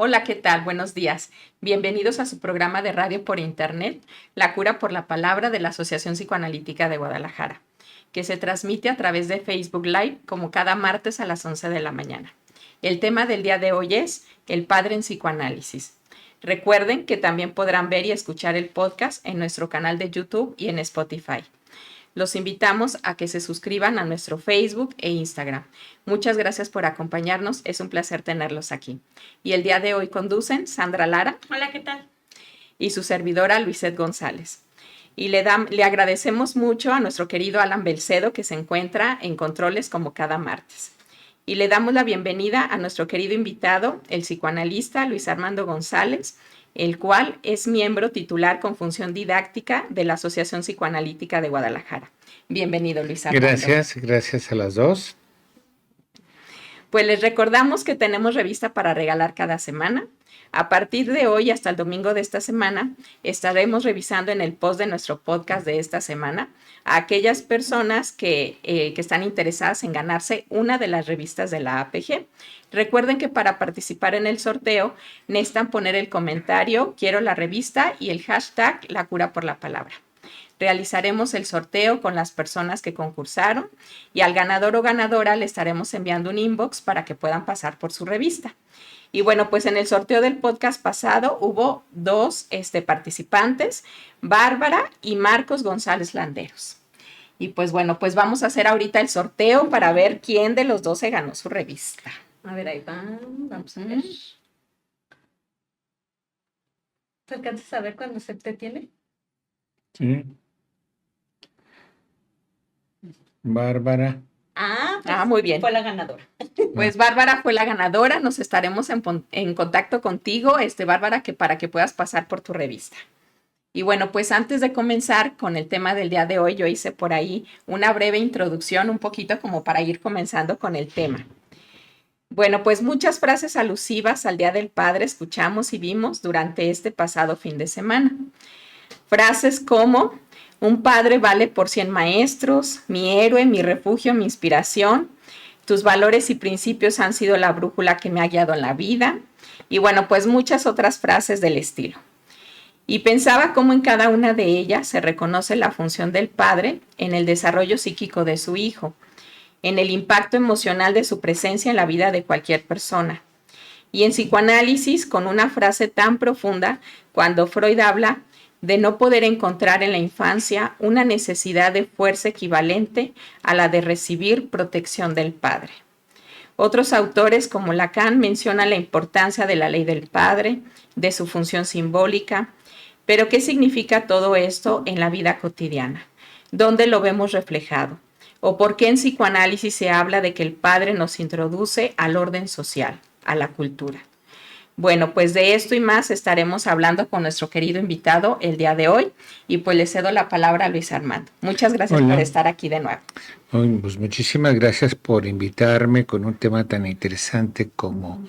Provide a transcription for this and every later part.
Hola, ¿qué tal? Buenos días. Bienvenidos a su programa de radio por internet, La Cura por la Palabra de la Asociación Psicoanalítica de Guadalajara, que se transmite a través de Facebook Live como cada martes a las 11 de la mañana. El tema del día de hoy es el padre en psicoanálisis. Recuerden que también podrán ver y escuchar el podcast en nuestro canal de YouTube y en Spotify. Los invitamos a que se suscriban a nuestro Facebook e Instagram. Muchas gracias por acompañarnos, es un placer tenerlos aquí. Y el día de hoy conducen Sandra Lara. Hola, ¿qué tal? Y su servidora Luisette González. Y le agradecemos mucho a nuestro querido Alan Belcedo, que se encuentra en controles como cada martes. Y le damos la bienvenida a nuestro querido invitado, el psicoanalista Luis Armando González, el cual es miembro titular con función didáctica de la Asociación Psicoanalítica de Guadalajara. Bienvenido, Luis Armando. Gracias a las dos. Pues les recordamos que tenemos revista para regalar cada semana. A partir de hoy hasta el domingo de esta semana, estaremos revisando en el post de nuestro podcast de esta semana a aquellas personas que están interesadas en ganarse una de las revistas de la APG. Recuerden que para participar en el sorteo necesitan poner el comentario "Quiero la revista" y el hashtag "La Cura por la Palabra". Realizaremos el sorteo con las personas que concursaron y al ganador o ganadora le estaremos enviando un inbox para que puedan pasar por su revista. Y bueno, pues en el sorteo del podcast pasado hubo dos participantes, Bárbara y Marcos González Landeros. Y pues bueno, pues vamos a hacer ahorita el sorteo para ver quién de los dos se ganó su revista. A ver, ahí van, vamos a ver. ¿Te alcanzas a ver cuando se te tiene? Sí. Bárbara. Muy bien. Fue la ganadora. Pues Bárbara fue la ganadora. Nos estaremos en contacto contigo, Bárbara, para que puedas pasar por tu revista. Y bueno, pues antes de comenzar con el tema del día de hoy, yo hice por ahí una breve introducción, un poquito como para ir comenzando con el tema. Bueno, pues muchas frases alusivas al Día del Padre escuchamos y vimos durante este pasado fin de semana. Frases como: un padre vale por 100 maestros, mi héroe, mi refugio, mi inspiración, tus valores y principios han sido la brújula que me ha guiado en la vida, y bueno, pues muchas otras frases del estilo. Y pensaba cómo en cada una de ellas se reconoce la función del padre en el desarrollo psíquico de su hijo, en el impacto emocional de su presencia en la vida de cualquier persona. Y en psicoanálisis, con una frase tan profunda, cuando Freud habla de no poder encontrar en la infancia una necesidad de fuerza equivalente a la de recibir protección del padre. Otros autores como Lacan mencionan la importancia de la ley del padre, de su función simbólica, pero ¿qué significa todo esto en la vida cotidiana? ¿Dónde lo vemos reflejado? ¿O por qué en psicoanálisis se habla de que el padre nos introduce al orden social, a la cultura? Bueno, pues de esto y más estaremos hablando con nuestro querido invitado el día de hoy, y pues le cedo la palabra a Luis Armando. Muchas gracias por estar aquí de nuevo. Pues muchísimas gracias por invitarme con un tema tan interesante como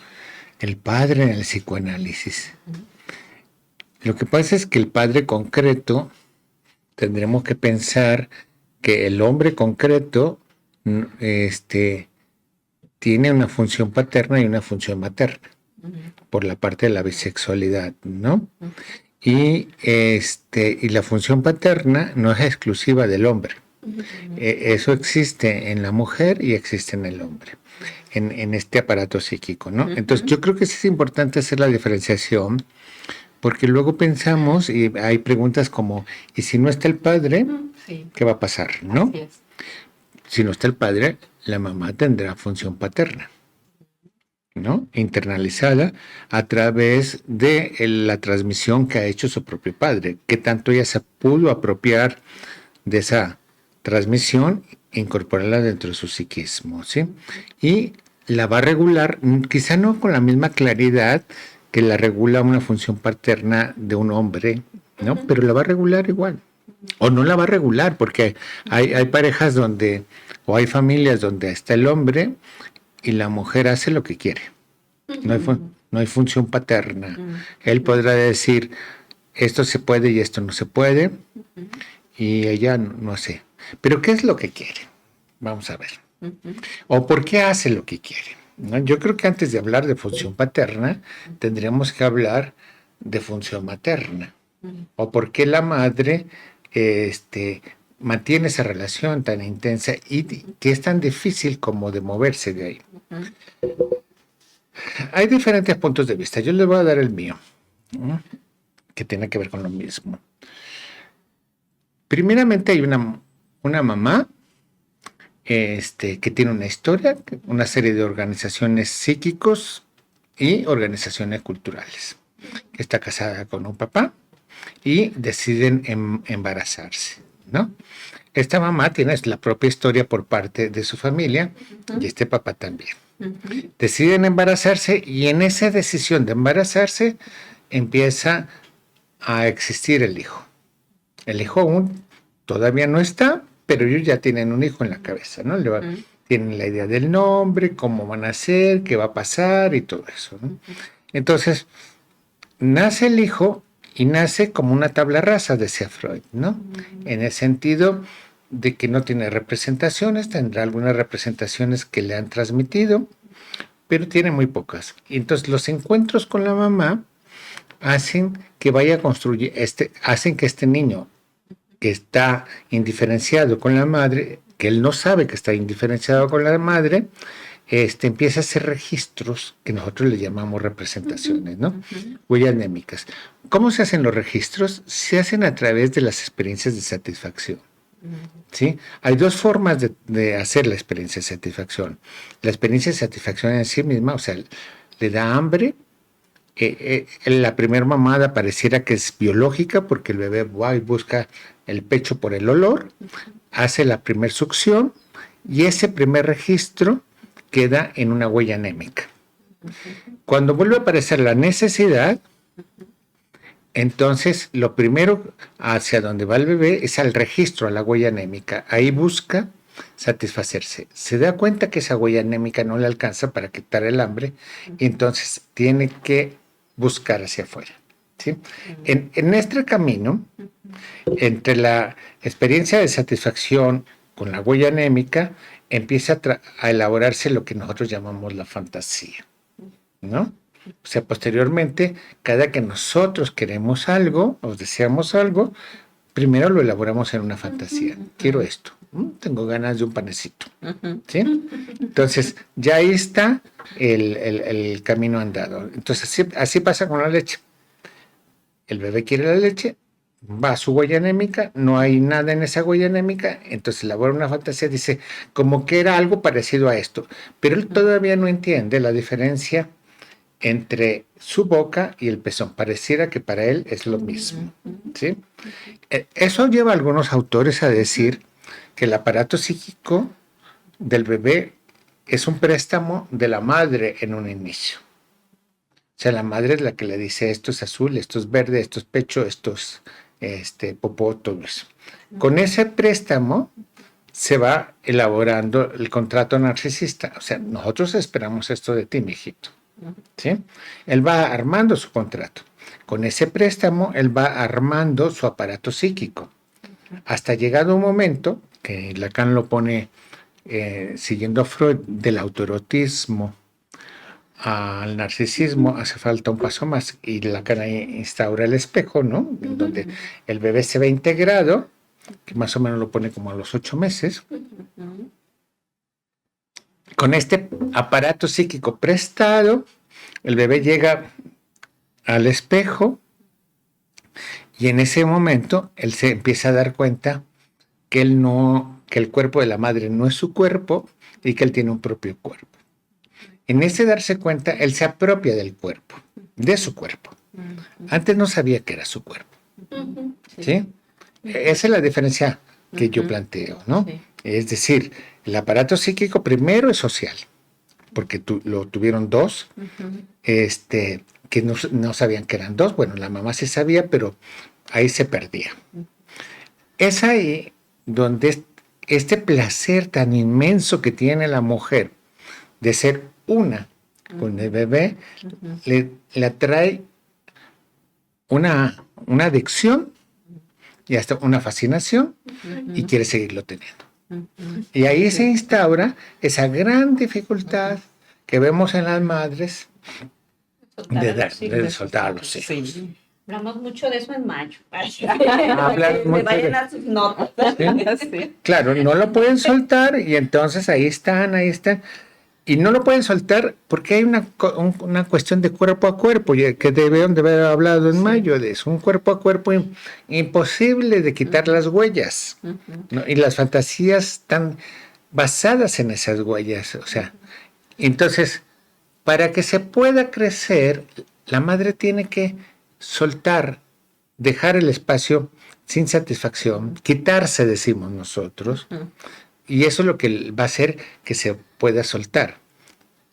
el padre en el psicoanálisis. Lo que pasa es que el padre concreto, tendremos que pensar que el hombre concreto tiene una función paterna y una función materna, por la parte de la bisexualidad, ¿no? Y la función paterna no es exclusiva del hombre. Eso existe en la mujer y existe en el hombre, en este aparato psíquico, ¿no? Entonces yo creo que sí es importante hacer la diferenciación, porque luego pensamos y hay preguntas como: ¿y si no está el padre? Sí. ¿Qué va a pasar, no? Así es. Si no está el padre, la mamá tendrá función paterna, ¿no? Internalizada a través de la transmisión que ha hecho su propio padre, que tanto ella se pudo apropiar de esa transmisión e incorporarla dentro de su psiquismo, ¿sí? Y la va a regular, quizá no con la misma claridad que la regula una función paterna de un hombre, ¿no? Pero la va a regular igual. O no la va a regular, porque hay parejas donde, o hay familias donde está el hombre y la mujer hace lo que quiere. No hay función paterna. Él podrá decir: esto se puede y esto no se puede, y ella no sé. Pero ¿qué es lo que quiere? Vamos a ver. ¿O por qué hace lo que quiere? ¿no? Yo creo que antes de hablar de función paterna, tendríamos que hablar de función materna. O por qué la madre mantiene esa relación tan intensa y que es tan difícil como de moverse de ahí. Hay diferentes puntos de vista. Yo les voy a dar el mío, ¿no? Que tiene que ver con lo mismo. Primeramente hay una mamá que tiene una historia, una serie de organizaciones psíquicos y organizaciones culturales. Está casada con un papá y deciden embarazarse, ¿no? Esta mamá tiene la propia historia por parte de su familia y este papá también. Deciden embarazarse y en esa decisión de embarazarse empieza a existir el hijo. El hijo aún todavía no está, pero ellos ya tienen un hijo en la cabeza, ¿no? Tienen la idea del nombre, cómo van a ser, qué va a pasar y todo eso, ¿no? Entonces, nace el hijo y nace como una tabla rasa, decía Freud, ¿no? En el sentido de que no tiene representaciones, tendrá algunas representaciones que le han transmitido, pero tiene muy pocas. Y entonces los encuentros con la mamá hacen que vaya a construir, hacen que este niño que está indiferenciado con la madre, que él no sabe que está indiferenciado con la madre, empieza a hacer registros que nosotros le llamamos representaciones, ¿no? Huellas anémicas. ¿Cómo se hacen los registros? Se hacen a través de las experiencias de satisfacción. ¿Sí? Hay dos formas de hacer la experiencia de satisfacción. La experiencia de satisfacción en sí misma, o sea, le da hambre. La primera mamada pareciera que es biológica porque el bebé va y busca el pecho por el olor, hace la primera succión y ese primer registro queda en una huella anémica. Cuando vuelve a aparecer la necesidad, entonces lo primero hacia donde va el bebé es al registro, a la huella anémica. Ahí busca satisfacerse. Se da cuenta que esa huella anémica no le alcanza para quitar el hambre y entonces tiene que buscar hacia afuera. ¿Sí? En este camino, entre la experiencia de satisfacción con la huella anémica, empieza a elaborarse lo que nosotros llamamos la fantasía, ¿no? O sea, posteriormente, cada que nosotros queremos algo o deseamos algo, primero lo elaboramos en una fantasía. Quiero esto, tengo ganas de un panecito, ¿sí? Entonces, ya ahí está el camino andado. Entonces, así pasa con la leche. El bebé quiere la leche, va a su huella anémica, no hay nada en esa huella anémica, entonces elabora una fantasía, dice, como que era algo parecido a esto, pero él todavía no entiende la diferencia entre su boca y el pezón. Pareciera que para él es lo mismo, ¿sí? Eso lleva a algunos autores a decir que el aparato psíquico del bebé es un préstamo de la madre en un inicio. O sea, la madre es la que le dice esto es azul, esto es verde, esto es pecho, esto es popó, todo eso. Con ese préstamo se va elaborando el contrato narcisista. O sea, nosotros esperamos esto de ti, mijito. ¿Sí? Él va armando su contrato. Con ese préstamo, él va armando su aparato psíquico. Hasta llegado un momento, que Lacan lo pone siguiendo a Freud, del autoerotismo al narcisismo, hace falta un paso más. Y Lacan instaura el espejo, ¿no? En donde el bebé se ve integrado, que más o menos lo pone como a los 8 meses. Con este aparato psíquico prestado, el bebé llega al espejo y en ese momento él se empieza a dar cuenta que que el cuerpo de la madre no es su cuerpo y que él tiene un propio cuerpo. En ese darse cuenta, él se apropia del cuerpo, de su cuerpo. Antes no sabía que era su cuerpo. ¿Sí? Esa es la diferencia que yo planteo, ¿no? Sí. Es decir, el aparato psíquico primero es social, porque lo tuvieron dos, que no sabían que eran dos. Bueno, la mamá sí sabía, pero ahí se perdía. Es ahí donde este placer tan inmenso que tiene la mujer de ser una con el bebé, le atrae una adicción y hasta una fascinación y quiere seguirlo teniendo. Y ahí se instaura esa gran dificultad que vemos en las madres Soltar a los hijos. de soltar a los hijos. Sí. Hablamos mucho de eso en mayo. Hablan Que mucho me vayan de- a sus notas. Sí. Claro, no lo pueden soltar y entonces ahí están. Y no lo pueden soltar porque hay una cuestión de cuerpo a cuerpo, que debieron de haber hablado en mayo de eso, un cuerpo a cuerpo imposible de quitar las huellas, Ujú. ¿no? Y las fantasías están basadas en esas huellas, o sea, entonces, para que se pueda crecer, la madre tiene que soltar, dejar el espacio sin satisfacción, quitarse, decimos nosotros, Ujú. y eso es lo que va a hacer que se pueda soltar.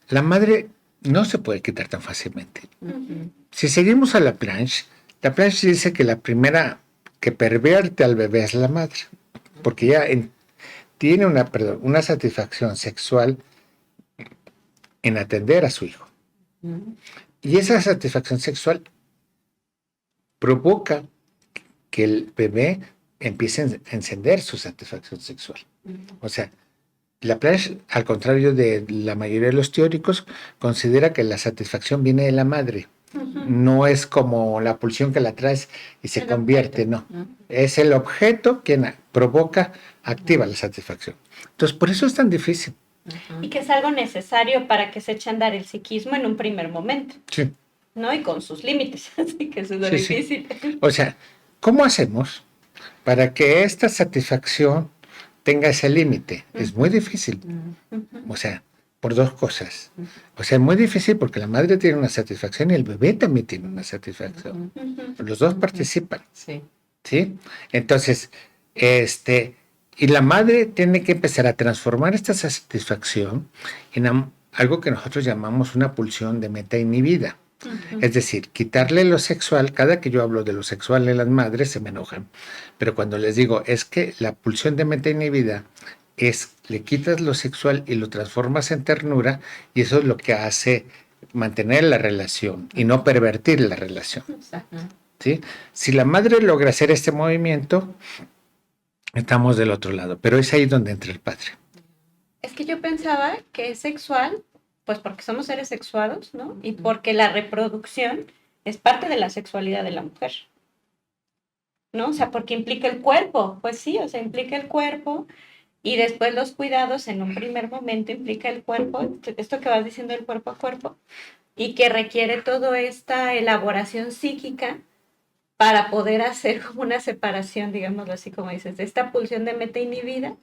La madre no se puede quitar tan fácilmente. Ujú. Si seguimos a la planche dice que la primera que pervierte al bebé es la madre, porque ya tiene una satisfacción sexual en atender a su hijo. Ujú. Y esa satisfacción sexual provoca que el bebé empiece a encender su satisfacción sexual. O sea, Laplanche, al contrario de la mayoría de los teóricos, considera que la satisfacción viene de la madre. No es como la pulsión que la traes y se El convierte, no. Ujú. Es el objeto quien provoca, activa la satisfacción. Entonces, por eso es tan difícil. Y que es algo necesario para que se eche a andar el psiquismo en un primer momento, Sí. ¿no? Y con sus límites. Así que eso es lo Sí, sí. difícil. O sea, ¿cómo hacemos para que esta satisfacción tenga ese límite? Es muy difícil. O sea, por dos cosas. O sea, es muy difícil porque la madre tiene una satisfacción y el bebé también tiene una satisfacción. Los dos participan, Sí. ¿sí? Entonces, y la madre tiene que empezar a transformar esta satisfacción en algo que nosotros llamamos una pulsión de meta inhibida. Es decir, quitarle lo sexual. Cada que yo hablo de lo sexual en las madres se me enojan, pero cuando les digo es que la pulsión de meta inhibida es, le quitas lo sexual y lo transformas en ternura, y eso es lo que hace mantener la relación y no pervertir la relación, Exacto. ¿sí? Si la madre logra hacer este movimiento, estamos del otro lado, pero es ahí donde entra el padre. Es que yo pensaba que es sexual, pues porque somos seres sexuados, ¿no? Y porque la reproducción es parte de la sexualidad de la mujer, ¿no? O sea, porque implica el cuerpo, pues sí, o sea, implica el cuerpo y después los cuidados en un primer momento implica el cuerpo, esto que vas diciendo del cuerpo a cuerpo, y que requiere toda esta elaboración psíquica para poder hacer como una separación, digámoslo así como dices, de esta pulsión de meta inhibida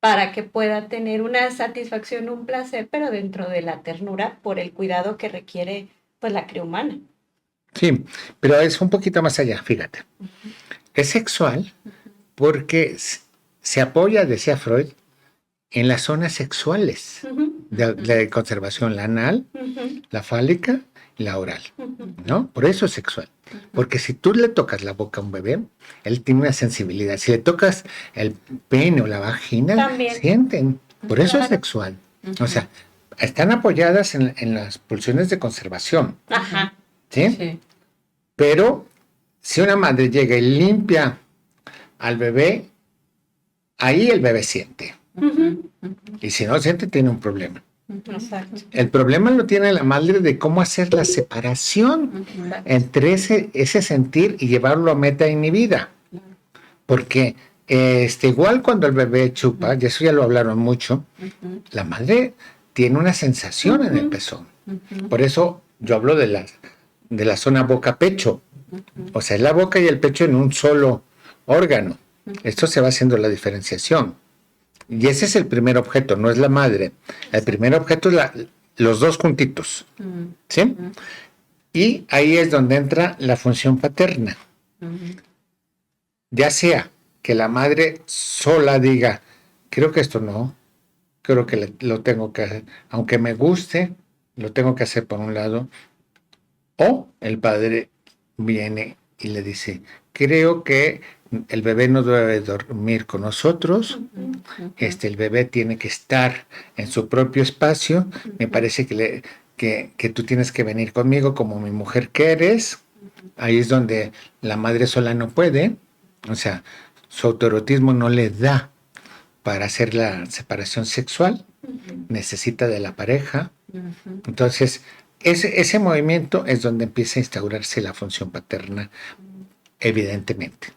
para que pueda tener una satisfacción, un placer, pero dentro de la ternura por el cuidado que requiere pues la cría humana. Sí, pero es un poquito más allá, fíjate. Es sexual porque se apoya, decía Freud, en las zonas sexuales de conservación, la anal, la fálica y la oral, ¿no? Por eso es sexual. Porque si tú le tocas la boca a un bebé, él tiene una sensibilidad. Si le tocas el pene o la vagina, También. sienten. Por eso es Claro. sexual. O sea, están apoyadas en las pulsiones de conservación, Ajá. ¿sí? Sí. Pero si una madre llega y limpia al bebé, ahí el bebé siente. Y si no siente, tiene un problema. Exacto. El problema lo tiene la madre de cómo hacer la separación entre ese sentir y llevarlo a meta inhibida. Porque igual cuando el bebé chupa, y eso ya lo hablaron mucho, la madre tiene una sensación en el pezón. Por eso yo hablo de la zona boca-pecho. O sea, es la boca y el pecho en un solo órgano. Esto se va haciendo la diferenciación. Y ese es el primer objeto, no es la madre. El primer objeto es los dos juntitos. ¿Sí? Y ahí es donde entra la función paterna. Ya sea que la madre sola diga, creo que esto no, creo que lo tengo que hacer, aunque me guste, lo tengo que hacer por un lado. O el padre viene y le dice, creo que el bebé no debe dormir con nosotros, el bebé tiene que estar en su propio espacio, me parece que tú tienes que venir conmigo como mi mujer que eres. Ahí es donde la madre sola no puede, o sea, su autoerotismo no le da para hacer la separación sexual, necesita de la pareja, Ujú. Entonces, ese movimiento es donde empieza a instaurarse la función paterna, evidentemente.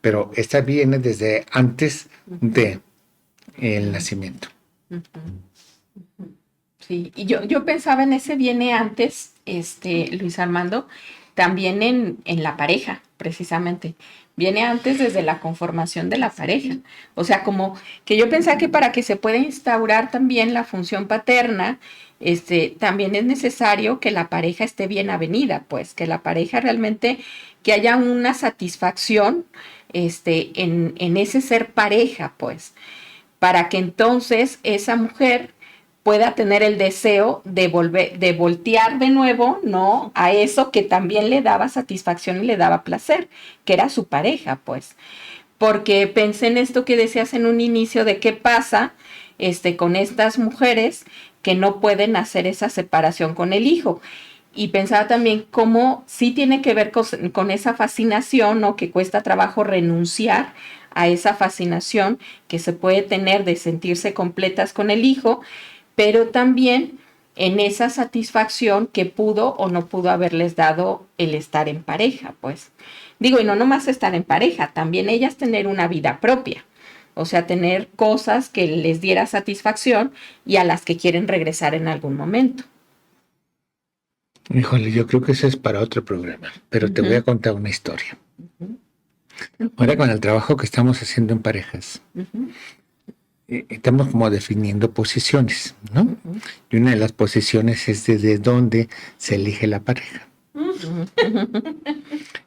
Pero esta viene desde antes de el nacimiento. Ujú. Sí, y yo pensaba en ese viene antes, Luis Armando, también en la pareja, precisamente. Viene antes desde la conformación de la pareja. O sea, como que yo pensaba que para que se pueda instaurar también la función paterna, también es necesario que la pareja esté bien avenida, pues, que la pareja realmente, que haya una satisfacción, en ese ser pareja, pues, para que entonces esa mujer pueda tener el deseo de volver, de voltear de nuevo, ¿no? A eso que también le daba satisfacción y le daba placer, que era su pareja, pues. Porque pensé en esto que decías en un inicio de qué pasa, con estas mujeres que no pueden hacer esa separación con el hijo. Y pensaba también cómo sí tiene que ver con esa fascinación, ¿no? Que cuesta trabajo renunciar a esa fascinación que se puede tener de sentirse completas con el hijo, pero también en esa satisfacción que pudo o no pudo haberles dado el estar en pareja, pues. Digo, y no nomás estar en pareja, también ellas tener una vida propia, o sea, tener cosas que les diera satisfacción y a las que quieren regresar en algún momento. Híjole, yo creo que eso es para otro programa, pero te voy a contar una historia. Ahora con el trabajo que estamos haciendo en parejas, estamos como definiendo posiciones, ¿no? Y una de las posiciones es desde dónde se elige la pareja.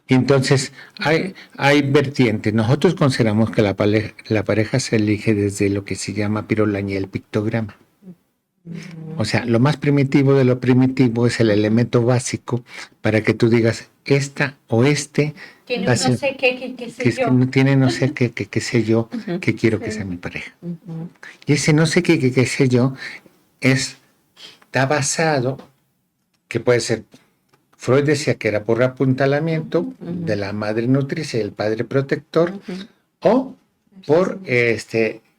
Entonces, hay vertientes. Nosotros consideramos que la pareja se elige desde lo que se llama pirolaña, el pictograma. O sea, lo más primitivo de lo primitivo es el elemento básico para que tú digas esta o este. Tiene no sé qué sé yo. Que tiene no sé qué sé yo, que quiero que sea mi pareja. Y ese no sé qué sé yo está basado, que puede ser, Freud decía que era por apuntalamiento de la madre nutricia y el padre protector, o por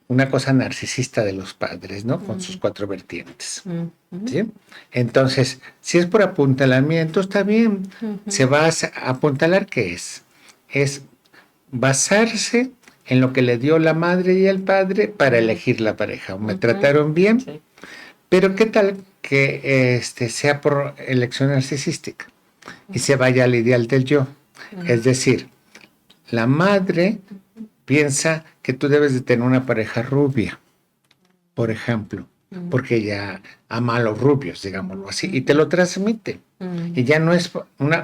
una cosa narcisista de los padres, ¿no? Con sus 4 vertientes. ¿Sí? Entonces, si es por apuntalamiento, está bien. Se va a apuntalar, ¿qué es? Es basarse en lo que le dio la madre y el padre para elegir la pareja. Me trataron bien, sí. Pero ¿qué tal que sea por elección narcisística y se vaya al ideal del yo? Es decir, la madre piensa que tú debes de tener una pareja rubia, por ejemplo, porque ella ama a los rubios, digámoslo así, y te lo transmite. Y ya no es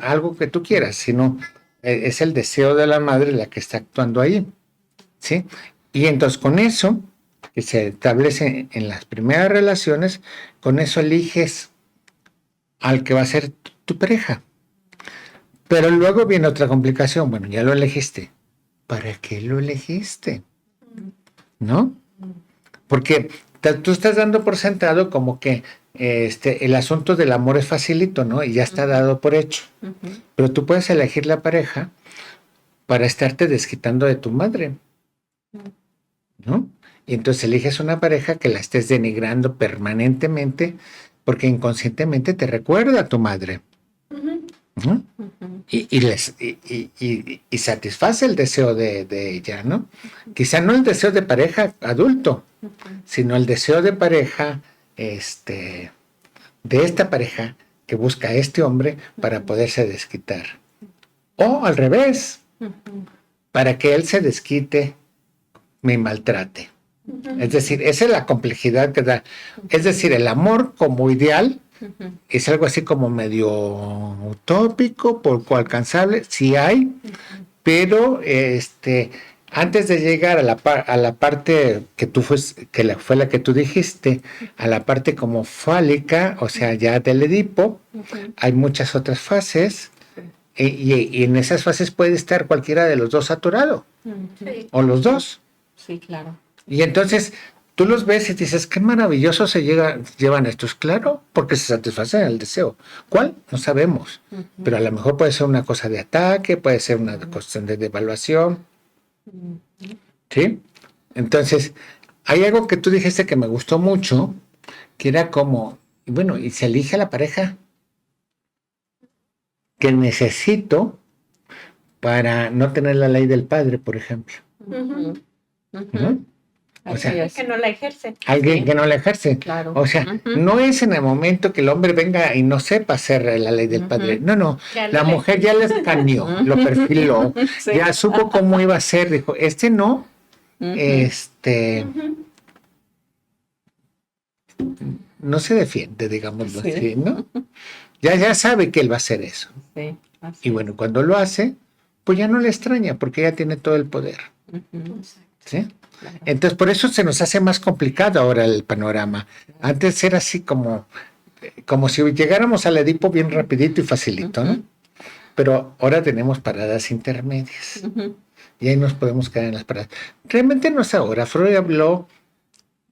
algo que tú quieras, sino es el deseo de la madre la que está actuando ahí, ¿sí? Y entonces con eso, que se establece en las primeras relaciones, con eso eliges al que va a ser tu pareja. Pero luego viene otra complicación. Bueno, ya lo elegiste. ¿Para qué lo elegiste? ¿No? Porque tú estás dando por sentado como que el asunto del amor es facilito, ¿no? Y ya está dado por hecho. Pero tú puedes elegir la pareja para estarte desquitando de tu madre, ¿no? Y entonces eliges una pareja que la estés denigrando permanentemente porque inconscientemente te recuerda a tu madre, ¿no? Y satisface el deseo de ella, ¿no? Quizá no el deseo de pareja adulto, sino el deseo de pareja, de esta pareja que busca a este hombre para poderse desquitar. O al revés, para que él se desquite, me maltrate. Es decir, esa es la complejidad que da. Es decir, el amor como ideal es algo así como medio utópico, poco alcanzable, sí hay, pero antes de llegar a la parte que fue la que tú dijiste, a la parte como fálica, o sea, ya del Edipo, hay muchas otras fases, y en esas fases puede estar cualquiera de los dos atorado, o los dos. Sí, claro. Y entonces tú los ves y dices, qué maravilloso llevan estos. Claro, porque se satisfacen el deseo. ¿Cuál? No sabemos. Pero a lo mejor puede ser una cosa de ataque, puede ser una cuestión de devaluación. ¿Sí? Entonces, hay algo que tú dijiste que me gustó mucho, que era como Y bueno, y se elige a la pareja que necesito para no tener la ley del padre, por ejemplo. Ujú. ¿No? O Así sea, es. Que no la ejerce. alguien Sí. que no la ejerce. Claro. O sea, Ujú. no es en el momento que el hombre venga y no sepa hacer la ley del padre. Ujú. No, no. Ya La lo mujer ya lo escaneó, lo perfiló, Sí. ya supo cómo iba a ser. Dijo, no, Ujú. Ujú. no se defiende, digámoslo Sí. así, ¿no? Ya sabe que él va a hacer eso. Sí, así Y bueno, cuando lo hace, pues ya no le extraña, porque ya tiene todo el poder. es. Ujú. ¿Sí? Claro. Entonces, por eso se nos hace más complicado ahora el panorama. Antes era así como si llegáramos al Edipo bien rapidito y facilito, ¿no? Ujú. Pero ahora tenemos paradas intermedias. Ujú. Y ahí nos podemos quedar en las paradas. Realmente no es ahora. Freud habló,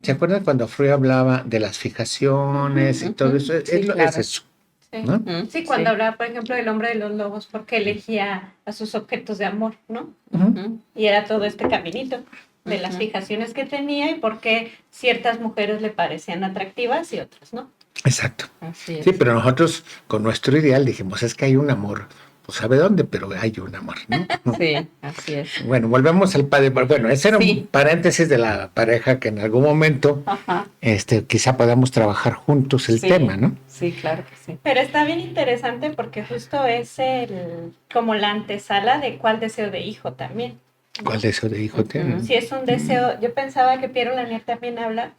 ¿se acuerdan cuando Freud hablaba de las fijaciones y todo eso? Sí, Es claro. eso, Sí. ¿no? Ujú. Sí, cuando Sí. hablaba, por ejemplo, del hombre de los lobos, porque elegía a sus objetos de amor, ¿no? Ujú. Ujú. Y era todo este caminito de las Ujú. fijaciones que tenía y por qué ciertas mujeres le parecían atractivas y otras no. Exacto. Así es. Sí, pero nosotros con nuestro ideal dijimos, es que hay un amor. Pues sabe dónde, pero hay un amor, ¿no? Sí, así es. Bueno, volvemos al padre. Bueno, ese era un Sí. paréntesis de la pareja que en algún momento Ajá. quizá podamos trabajar juntos el Sí. tema, ¿no? Sí, claro que sí. Pero está bien interesante porque justo es como la antesala de cuál deseo de hijo también. ¿Cuál deseo de hijo Ujú. tiene? Si es un deseo, yo pensaba que Piero Lanier también habla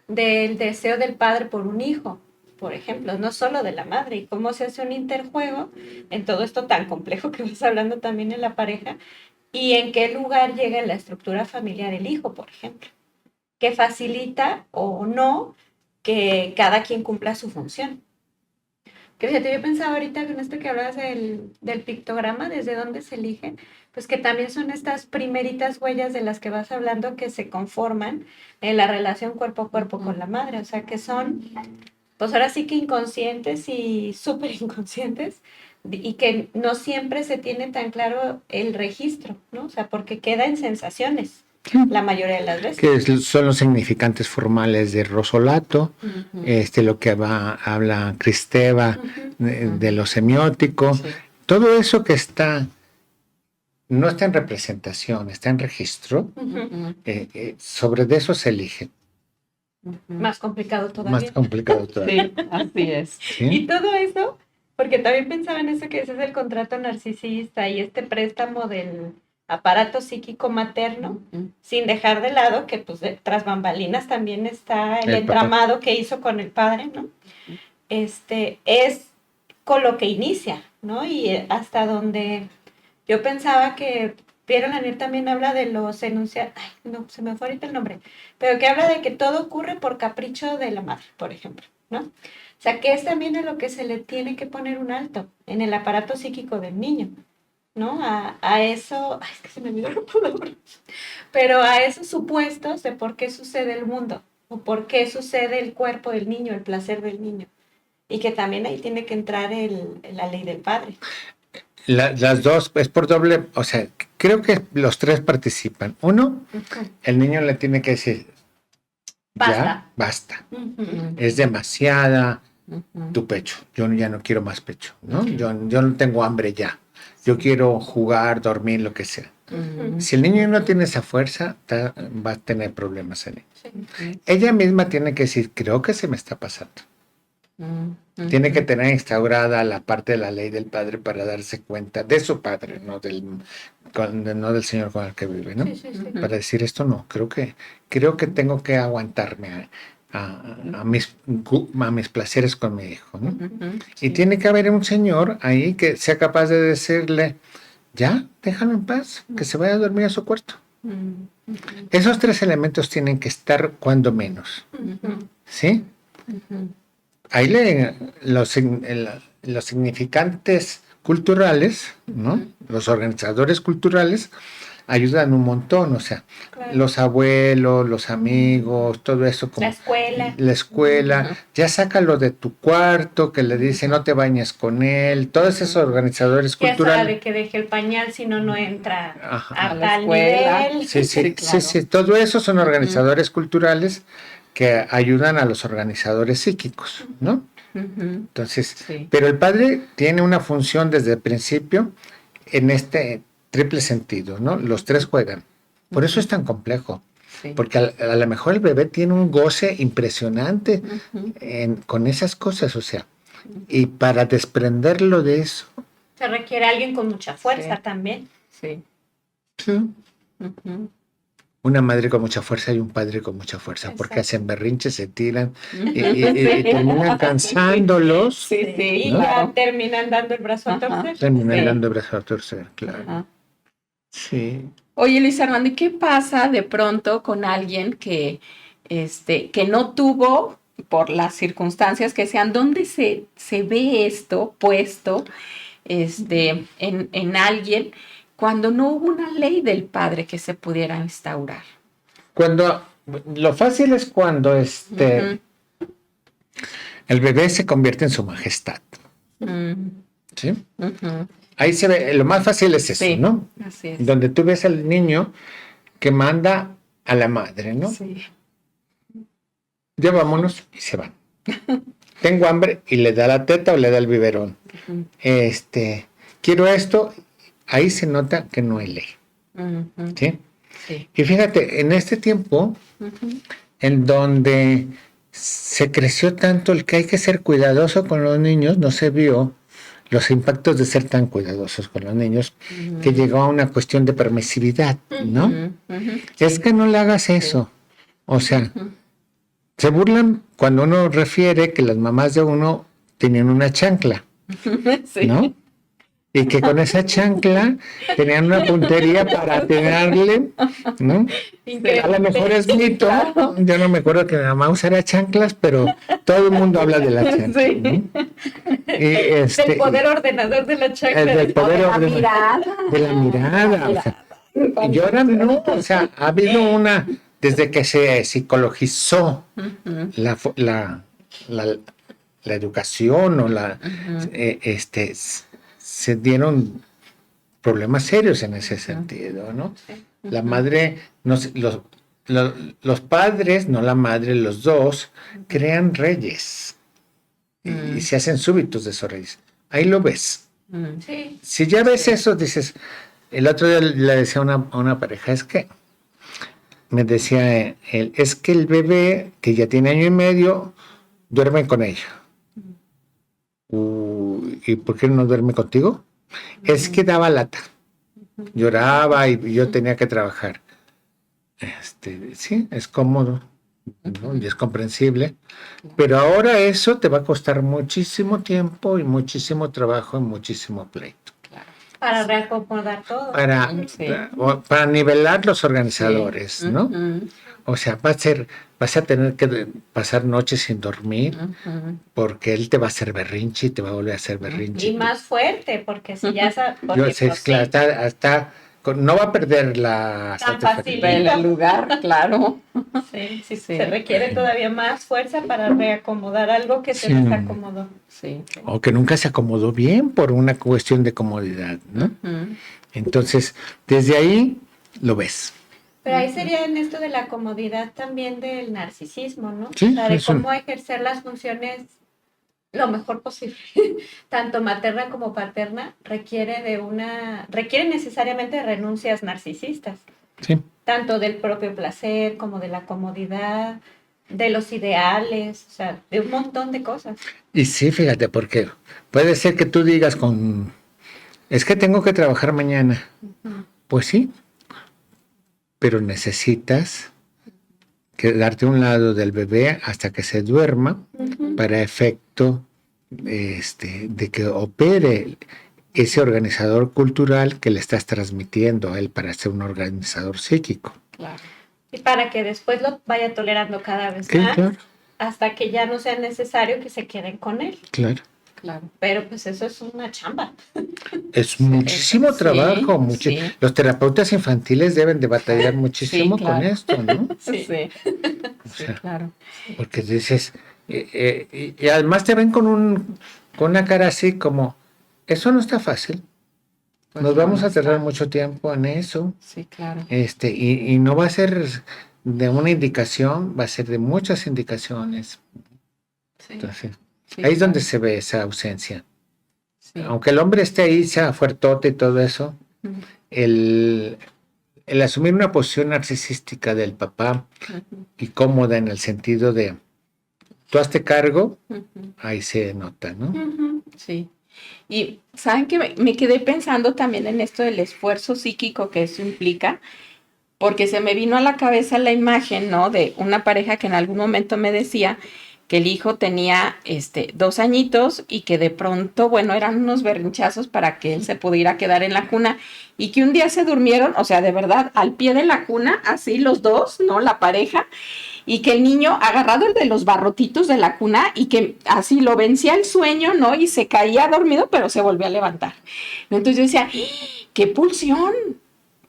del deseo del padre por un hijo, por ejemplo, no solo de la madre, y cómo se hace un interjuego en todo esto tan complejo que vas hablando también en la pareja, y en qué lugar llega en la estructura familiar el hijo, por ejemplo, que facilita o no que cada quien cumpla su función. Que fíjate, yo pensaba ahorita con esto que hablabas del pictograma, desde dónde se eligen, pues que también son estas primeritas huellas de las que vas hablando que se conforman en la relación cuerpo a cuerpo con la madre, o sea que son, pues ahora sí que inconscientes y súper inconscientes, y que no siempre se tiene tan claro el registro, ¿no? O sea, porque queda en sensaciones la mayoría de las veces. Que son los significantes formales de Rosolato, Ujú. lo que habla Cristeva Ujú. de lo semiótico, Sí. todo eso que no está en representación, está en registro, Ujú. Ujú. sobre de eso se elige. Ujú. Más complicado Más todavía. complicado todavía. Sí, así es. ¿Sí? Y todo eso, porque también pensaba en eso que ese es el contrato narcisista y este préstamo del aparato psíquico materno, Ujú. sin dejar de lado que pues tras bambalinas también está el El papá. entramado que hizo con el padre, ¿no? Es con lo que inicia, ¿no? Y hasta donde yo pensaba que Piero Lanier también habla de los enunciados, ay, no, se me fue ahorita el nombre, pero que habla de que todo ocurre por capricho de la madre, por ejemplo, ¿no? O sea, que es también a lo que se le tiene que poner un alto en el aparato psíquico del niño, ¿no? A eso, ay, es que se me olvidó la palabra, pero a esos supuestos de por qué sucede el mundo, o por qué sucede el cuerpo del niño, el placer del niño. Y que también ahí tiene que entrar la ley del padre. Las dos es por doble, o sea, creo que los tres participan. Uno, Uh-huh. el niño le tiene que decir, ya, basta. Uh-huh. Es demasiada Ujú. tu pecho. Yo ya no quiero más pecho, ¿no? Ujú. Yo no tengo hambre ya. Yo quiero jugar, dormir, lo que sea. Ujú. Si el niño no tiene esa fuerza, va a tener problemas en él. Sí. Ujú. Ella misma tiene que decir, creo que se me está pasando. Ujú. Tiene que tener instaurada la parte de la ley del padre para darse cuenta de su padre, no del señor con el que vive, ¿no? Sí, sí, sí. Ujú. Para decir esto no, creo que tengo que aguantarme a mis placeres con mi hijo, ¿no? Ujú. Y Sí. tiene que haber un señor ahí que sea capaz de decirle, ya, déjalo en paz, que se vaya a dormir a su cuarto. Ujú. Esos tres elementos tienen que estar cuando menos, Uh-huh. ¿sí? Ujú. Ahí los significantes culturales, ¿no? Los organizadores culturales ayudan un montón, o sea, Claro. los abuelos, los amigos, todo eso, La como escuela. la escuela, Ujú. ya sácalo de tu cuarto, que le dice no te bañes con él, todos esos organizadores Ya culturales. sabe que deje el pañal si no, no entra Ajá. a A la tal escuela. nivel. Sí, Sí, claro. todo eso son organizadores culturales que ayudan a los organizadores psíquicos, ¿no? Ujú. Entonces, Sí. pero el padre tiene una función desde el principio en este triple sentido, ¿no? Los tres juegan. Por eso es tan complejo, Sí. porque a lo mejor el bebé tiene un goce impresionante Ujú. con esas cosas, o sea, y para desprenderlo de eso, Se requiere alguien con mucha fuerza Sí. también. Sí. sí, Ujú. una madre con mucha fuerza y un padre con mucha fuerza, porque Exacto. hacen berrinches, se tiran y Sí. terminan cansándolos, Sí, sí, Y ¿no? ya claro. terminan dando el brazo a Ajá. torcer. Terminan Sí. dando brazo a torcer, claro. Ajá. Sí. Oye, Luis Armando, ¿y qué pasa de pronto con alguien que no tuvo, por las circunstancias que sean, dónde se ve esto puesto en alguien cuando no hubo una ley del padre que se pudiera instaurar? Cuando lo fácil es cuando Ujú. el bebé se convierte en su majestad, ¿sí? Ujú. Ahí se ve, lo más fácil es eso, Sí, ¿no? así es. Donde tú ves al niño que manda a la madre, ¿no? Sí. Ya vámonos y se van. Tengo hambre y le da la teta o le da el biberón. Ujú. Quiero esto, ahí se nota que no hay ley, Ujú. ¿sí? Sí. Y fíjate, en este tiempo Ujú. en donde se creció tanto el que hay que ser cuidadoso con los niños, no se vio los impactos de ser tan cuidadosos con los niños, que llegó a una cuestión de permisividad, ¿no? Ujú. Ujú. Es que no le hagas eso. O sea, se burlan cuando uno refiere que las mamás de uno tenían una chancla, Sí. ¿no? Y que con esa chancla tenían una puntería para atinarle, ¿no? A lo mejor es mito, Claro. yo no me acuerdo que mi mamá usara chanclas, pero todo el mundo habla de la chancla, Sí. ¿no? Y Del poder ordenador de la chancla. del poder O de la ordenador, mirada. de la mirada, o sea, y ahora no, o sea, ha habido desde que se psicologizó Ujú. la, la, la educación o Ujú. se dieron problemas serios en ese sentido, ¿no? La madre, los padres, no la madre, los dos, crean reyes y se hacen súbitos de esos reyes. Ahí lo ves. Sí. Si ya ves Sí. eso, dices, el otro día le decía a una pareja, es que, me decía él, es que el bebé que ya tiene año y medio duerme con ella. ¿Y por qué no duerme contigo? Es que daba lata. Lloraba y yo tenía que trabajar. Sí, es cómodo, ¿no? Y es comprensible. Pero ahora eso te va a costar muchísimo tiempo y muchísimo trabajo y muchísimo pleito. Para reacomodar todo. Sí. Para nivelar los organizadores, Sí. ¿no? Ujú. O sea, vas a tener que pasar noches sin dormir Ujú. porque él te va a hacer berrinche y te va a volver a hacer berrinche. Y más fuerte, porque si ya Yo sé, pues, claro, sí, no va a perder la tan satisfacción. El lugar, claro. sí, Sí. se requiere todavía más fuerza para reacomodar algo que se Sí. desacomodó. Sí. O que nunca se acomodó bien por una cuestión de comodidad, ¿no? Ujú. Entonces, desde ahí lo ves. Pero ahí sería en esto de la comodidad también del narcisismo, ¿no? Sí, O sea, de es un- cómo ejercer las funciones lo mejor posible, tanto materna como paterna, requiere necesariamente renuncias narcisistas, sí. tanto del propio placer como de la comodidad, de los ideales, o sea, de un montón de cosas. Y sí, fíjate, porque puede ser que tú digas es que tengo que trabajar mañana. Pues sí, pero necesitas quedarte a un lado del bebé hasta que se duerma para efecto de que opere ese organizador cultural que le estás transmitiendo a él para ser un organizador psíquico. Claro. Y para que después lo vaya tolerando cada vez Sí, más, claro, hasta que ya no sea necesario que se queden con él. claro. Claro. Pero pues eso es una chamba. Es muchísimo Sí, trabajo. sí. Los terapeutas infantiles deben de batallar muchísimo Sí, claro. con esto, ¿no? Sí. O Sí, sea, claro. porque dices, y además te ven con una cara así como, eso no está fácil. Pues Nos no, vamos no a tardar está. mucho tiempo en eso. Sí, claro. Y no va a ser de una indicación, va a ser de muchas indicaciones. Sí, Entonces, sí, ahí es donde claro. se ve esa ausencia. Sí. Aunque el hombre esté ahí, sea fuertote y todo eso, Ujú, el, el asumir una posición narcisística del papá ujú, y cómoda en el sentido de tú hazte cargo, ujú. ahí se nota, ¿no? Ujú. Sí. Y saben que me quedé pensando también en esto del esfuerzo psíquico que eso implica, porque se me vino a la cabeza la imagen, ¿no? De una pareja que en algún momento me decía que el hijo tenía 2 añitos y que de pronto, bueno, eran unos berrinchazos para que él se pudiera quedar en la cuna y que un día se durmieron, o sea, de verdad, al pie de la cuna, así los dos, ¿no? La pareja, y que el niño agarrado el de los barrotitos de la cuna y que así lo vencía el sueño, ¿no? Y se caía dormido, pero se volvió a levantar. Entonces yo decía, qué pulsión,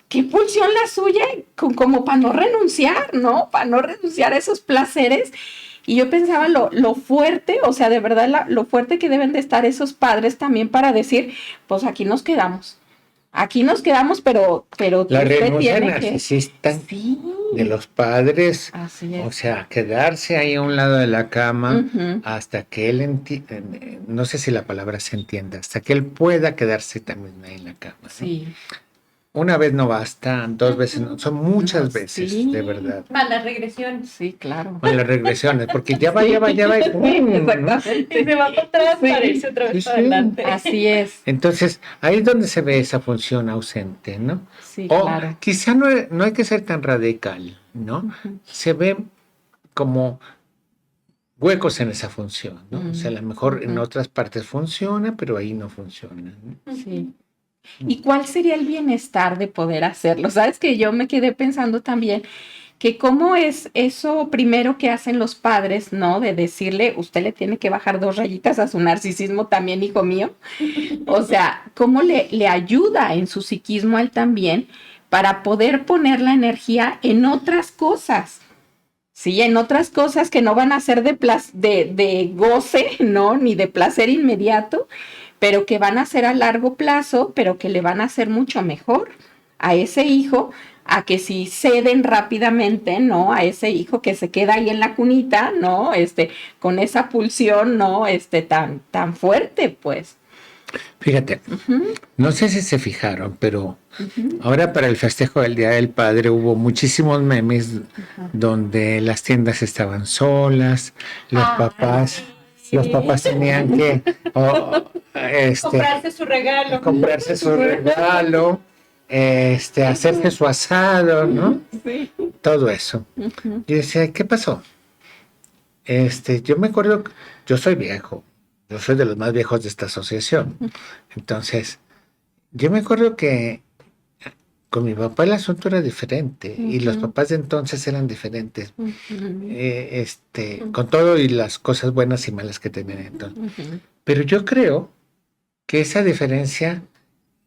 qué pulsión la suya, como para no renunciar, ¿no? Para no renunciar a esos placeres. Y yo pensaba lo fuerte, o sea, de verdad lo fuerte que deben de estar esos padres también para decir, pues aquí nos quedamos, pero La usted renuncia tiene que, narcisista sí, de los padres, así o es. sea, quedarse ahí a un lado de la cama Ujú, hasta que él, no sé si la palabra se entienda, hasta que él pueda quedarse también ahí en la cama, ¿no? sí, Una vez no basta, dos veces no, Ujú. son no, muchas veces, de sí, verdad. Más las regresiones. sí, claro. Con las regresiones, porque ya va, Sí, ya va, ya va, y sí, ¡pum! ¿no? Y exactamente. se va para atrás para Sí, irse otra Sí, vez para sí. adelante. así es. Entonces, ahí es donde se ve esa función ausente, ¿no? Sí, O claro. quizá no hay que ser tan radical, ¿no? Ujú, Se ve como huecos en esa función, ¿no? O sea, a lo mejor en ujú, otras partes funciona, pero ahí no funciona, ¿no? sí. Ujú. ¿Y cuál sería el bienestar de poder hacerlo? Sabes que yo me quedé pensando también que cómo es eso primero que hacen los padres, ¿no? De decirle, usted le tiene que bajar 2 rayitas a su narcisismo también, hijo mío. O sea, cómo le ayuda en su psiquismo a él también para poder poner la energía en otras cosas. Sí, en otras cosas que no van a ser de goce, ¿no? Ni de placer inmediato, pero que van a ser a largo plazo, pero que le van a hacer mucho mejor a ese hijo, a que si ceden rápidamente, ¿no? A ese hijo que se queda ahí en la cunita, ¿no? Con esa pulsión, ¿no? Tan fuerte, pues. Fíjate, Ujú, no sé si se fijaron, pero ujú, ahora para el festejo del Día del Padre hubo muchísimos memes ajá. donde las tiendas estaban solas, los Ay, papás, sí, los sí. papás tenían que Comprarse su regalo. comprarse su regalo, hacerse su asado, ¿no? Sí. Todo eso. Ujú, Yo decía, ¿qué pasó? Yo me acuerdo, yo soy viejo, yo soy de los más viejos de esta asociación. Entonces, yo me acuerdo que con mi papá el asunto era diferente y los ujú, papás de entonces eran diferentes, ujú, con todo y las cosas buenas y malas que tenían entonces. ujú, Pero yo creo que esa diferencia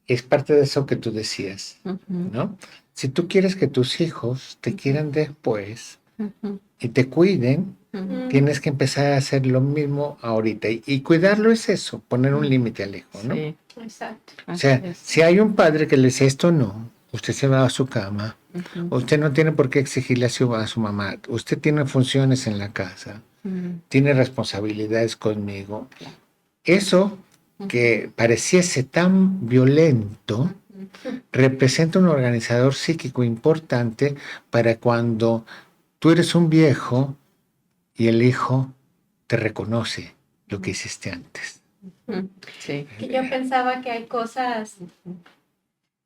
es parte de eso que tú decías, ujú, ¿no? Si tú quieres que tus hijos te ujú, quieran después ujú, y te cuiden, ujú, Mm, tienes que empezar a hacer lo mismo ahorita. Y cuidarlo es eso, poner un ujú. límite al hijo, ¿no? Sí, exacto. O así sea, es. si hay un padre que le dice esto no, usted se va a su cama, Ujú, usted no tiene por qué exigirle a su mamá, usted tiene funciones en la casa, ujú, tiene responsabilidades conmigo. claro. Eso Ujú, que pareciese tan violento ujú, representa un organizador psíquico importante para cuando tú eres un viejo y el hijo te reconoce lo que hiciste antes. ujú. Sí. Que yo pensaba que hay cosas Ujú,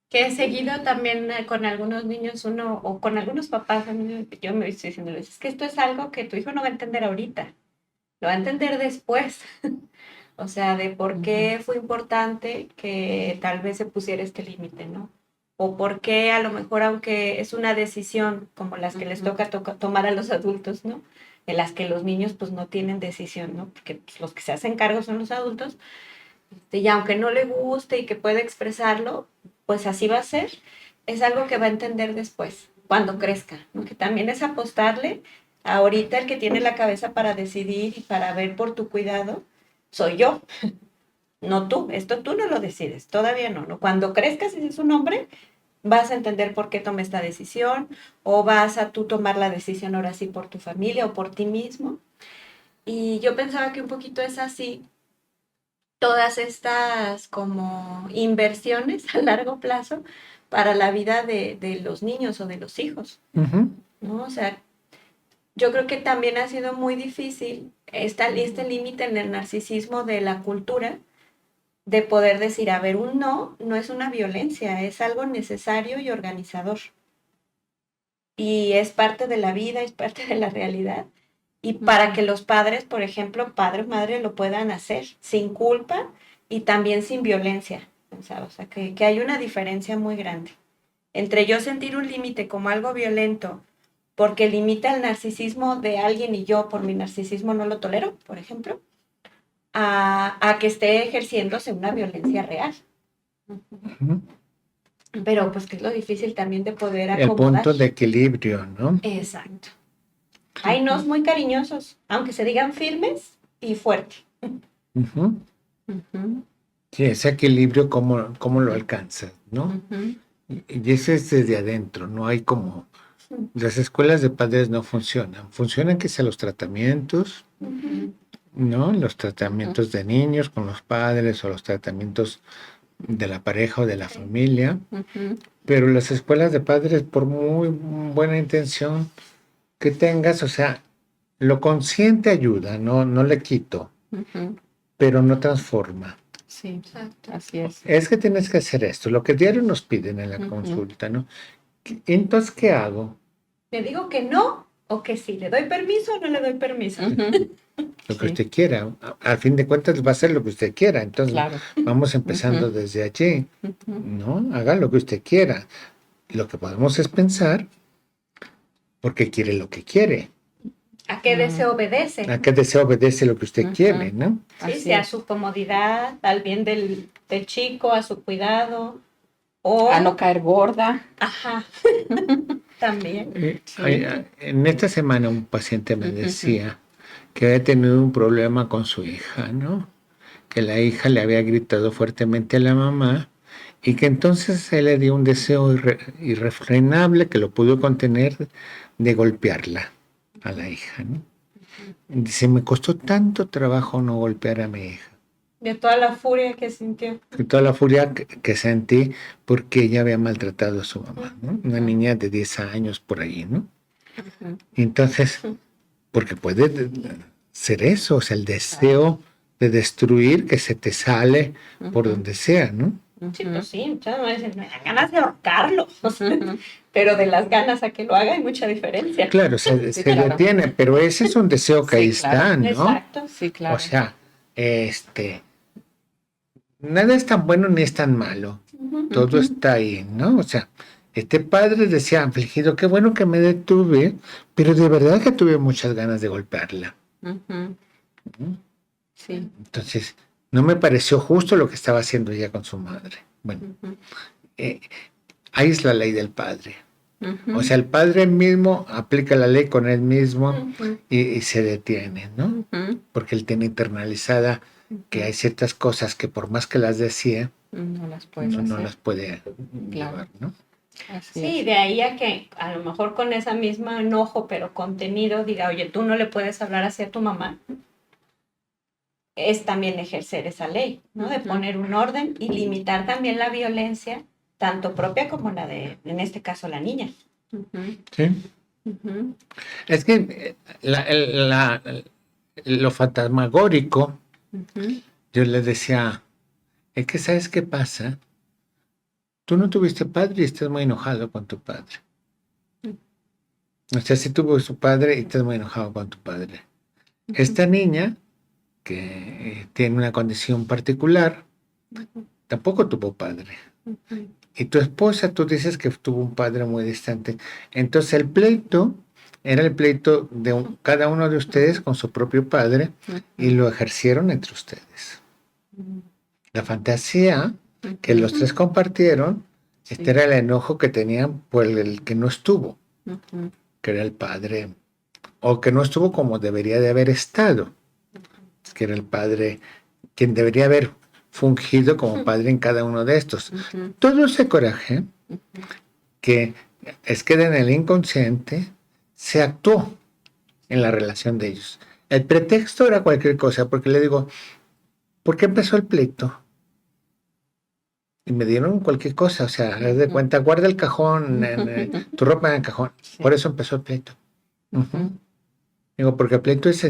que he seguido también con algunos niños, uno, o con algunos papás, a mí, yo me estoy diciendo, es que esto es algo que tu hijo no va a entender ahorita, lo va a entender después. O sea, de por ujú, qué fue importante que tal vez se pusiera este límite, ¿no? O por qué a lo mejor, aunque es una decisión como las que les ujú, toca tomar a los adultos, ¿no? En las que los niños pues no tienen decisión, ¿no? Porque pues, los que se hacen cargo son los adultos, y aunque no le guste y que pueda expresarlo, pues así va a ser, es algo que va a entender después, cuando crezca, ¿no? Que también es apostarle. Ahorita el que tiene la cabeza para decidir y para ver por tu cuidado, soy yo, no tú. Esto tú no lo decides, todavía no, ¿no? Cuando crezcas y seas un hombre, vas a entender por qué tomé esta decisión, o vas a tú tomar la decisión ahora sí por tu familia o por ti mismo. Y yo pensaba que un poquito es así, todas estas como inversiones a largo plazo para la vida de los niños o de los hijos, Ujú. ¿no? O sea, yo creo que también ha sido muy difícil este límite en el narcisismo de la cultura, de poder decir, a ver, un no, no es una violencia, es algo necesario y organizador. Y es parte de la vida, es parte de la realidad. Y para que los padres, por ejemplo, padre o madre, lo puedan hacer sin culpa y también sin violencia. O sea, que hay una diferencia muy grande entre yo sentir un límite como algo violento porque limita el narcisismo de alguien y yo por mi narcisismo no lo tolero, por ejemplo, a que esté ejerciéndose una violencia real. Ujú. Pero pues que es lo difícil también de poder El acomodar. punto de equilibrio, ¿no? Exacto. Hay nos muy cariñosos, aunque se digan firmes y fuertes. Ujú. Ujú, Sí, ese equilibrio, ¿cómo lo alcanzas, no? ujú, Y ese es desde adentro, no hay como... Las escuelas de padres no funcionan. Funcionan que sea los tratamientos, ujú, ¿no? Los tratamientos de niños con los padres o los tratamientos de la pareja o de la familia. ujú, Pero las escuelas de padres, por muy buena intención que tengas, o sea, lo consciente ayuda, no le quito, ujú. pero no transforma. Sí, Exacto. así es. Es que tienes que hacer esto, lo que diario nos piden en la Ujú. consulta, ¿no? Entonces, ¿qué hago? ¿Le digo que no o que sí? ¿Le doy permiso o no le doy permiso? Ujú, Lo que sí, usted quiera. Al fin de cuentas va a ser lo que usted quiera. Entonces, claro. vamos empezando Ujú, desde allí, ujú, ¿no? Haga lo que usted quiera. Lo que podemos es pensar porque quiere lo que quiere. ¿A qué deseo obedece? ¿A qué deseo obedece lo que usted ujú. quiere, no? Sí, Así sea a es. su comodidad, al bien del chico, a su cuidado, A no o, caer gorda. ajá, también. Sí. En esta semana un paciente me Ujú, decía que había tenido un problema con su hija, ¿no? Que la hija le había gritado fuertemente a la mamá y que entonces él le dio un deseo irrefrenable que lo pudo contener de golpearla a la hija, ¿no? Dice, me costó tanto trabajo no golpear a mi hija, De toda la furia que sintió. que toda la furia que sentí porque ella había maltratado a su mamá, ¿no? Una niña de 10 años por ahí, ¿no? ujú. Entonces, porque puede ser eso, o sea, el deseo de destruir que se te sale por Ujú, donde sea, ¿no? Sí, ujú, pues sí, muchas veces me dan ganas de ahorcarlo. O sea, ujú. pero de las ganas a que lo haga hay mucha diferencia. Claro, Sí, se claro. detiene, pero ese es un deseo que ahí Sí, claro. está, ¿no? Exacto. Sí, O claro. sea, nada es tan bueno ni es tan malo, Ujú. todo Ujú, está ahí, ¿no? O sea, este padre decía afligido, qué bueno que me detuve, pero de verdad que tuve muchas ganas de golpearla. ujú. ¿No? Sí. Entonces, no me pareció justo lo que estaba haciendo ella con su madre. Bueno, Ujú, eh, ahí es la ley del padre. O ujú, sea, el padre mismo aplica la ley con él mismo Ujú. y se detiene, ¿no? ujú, Porque él tiene internalizada que ujú. hay ciertas cosas que por más que las decía, No las puedes no hacer. las puede Claro. llevar, ¿no? Así Sí, es. de ahí a que a lo mejor con esa misma enojo, pero contenido, diga, oye, tú no le puedes hablar así a tu mamá, es también ejercer esa ley, ¿no? De Ujú, poner un orden y limitar también la violencia, tanto propia como la de, en este caso, la niña. ujú, Sí. ujú, Es que lo fantasmagórico, ujú, yo le decía, es que ¿sabes qué pasa? Tú no tuviste padre y estás muy enojado con tu padre. O sea, sí tuvo su padre y estás muy enojado con tu padre. ujú, Esta niña, que tiene una condición particular, ujú, tampoco tuvo padre. ujú, Y tu esposa, tú dices que tuvo un padre muy distante. Entonces el pleito era el pleito de cada uno de ustedes con su propio padre y ujú, lo ejercieron entre ustedes. La fantasía que ujú. los tres compartieron, este Sí. era el enojo que tenían por el que no estuvo, Ujú, que era el padre, o que no estuvo como debería de haber estado, que era el padre quien debería haber fungido como padre en cada uno de estos. ujú, Todo ese coraje que es que en el inconsciente se actuó en la relación de ellos. El pretexto era cualquier cosa, porque le digo, ¿por qué empezó el pleito? Y me dieron cualquier cosa, o sea, haz de cuenta, guarda el cajón, tu ropa en el cajón. Sí. Por eso empezó el pleito. Digo, porque el pleito es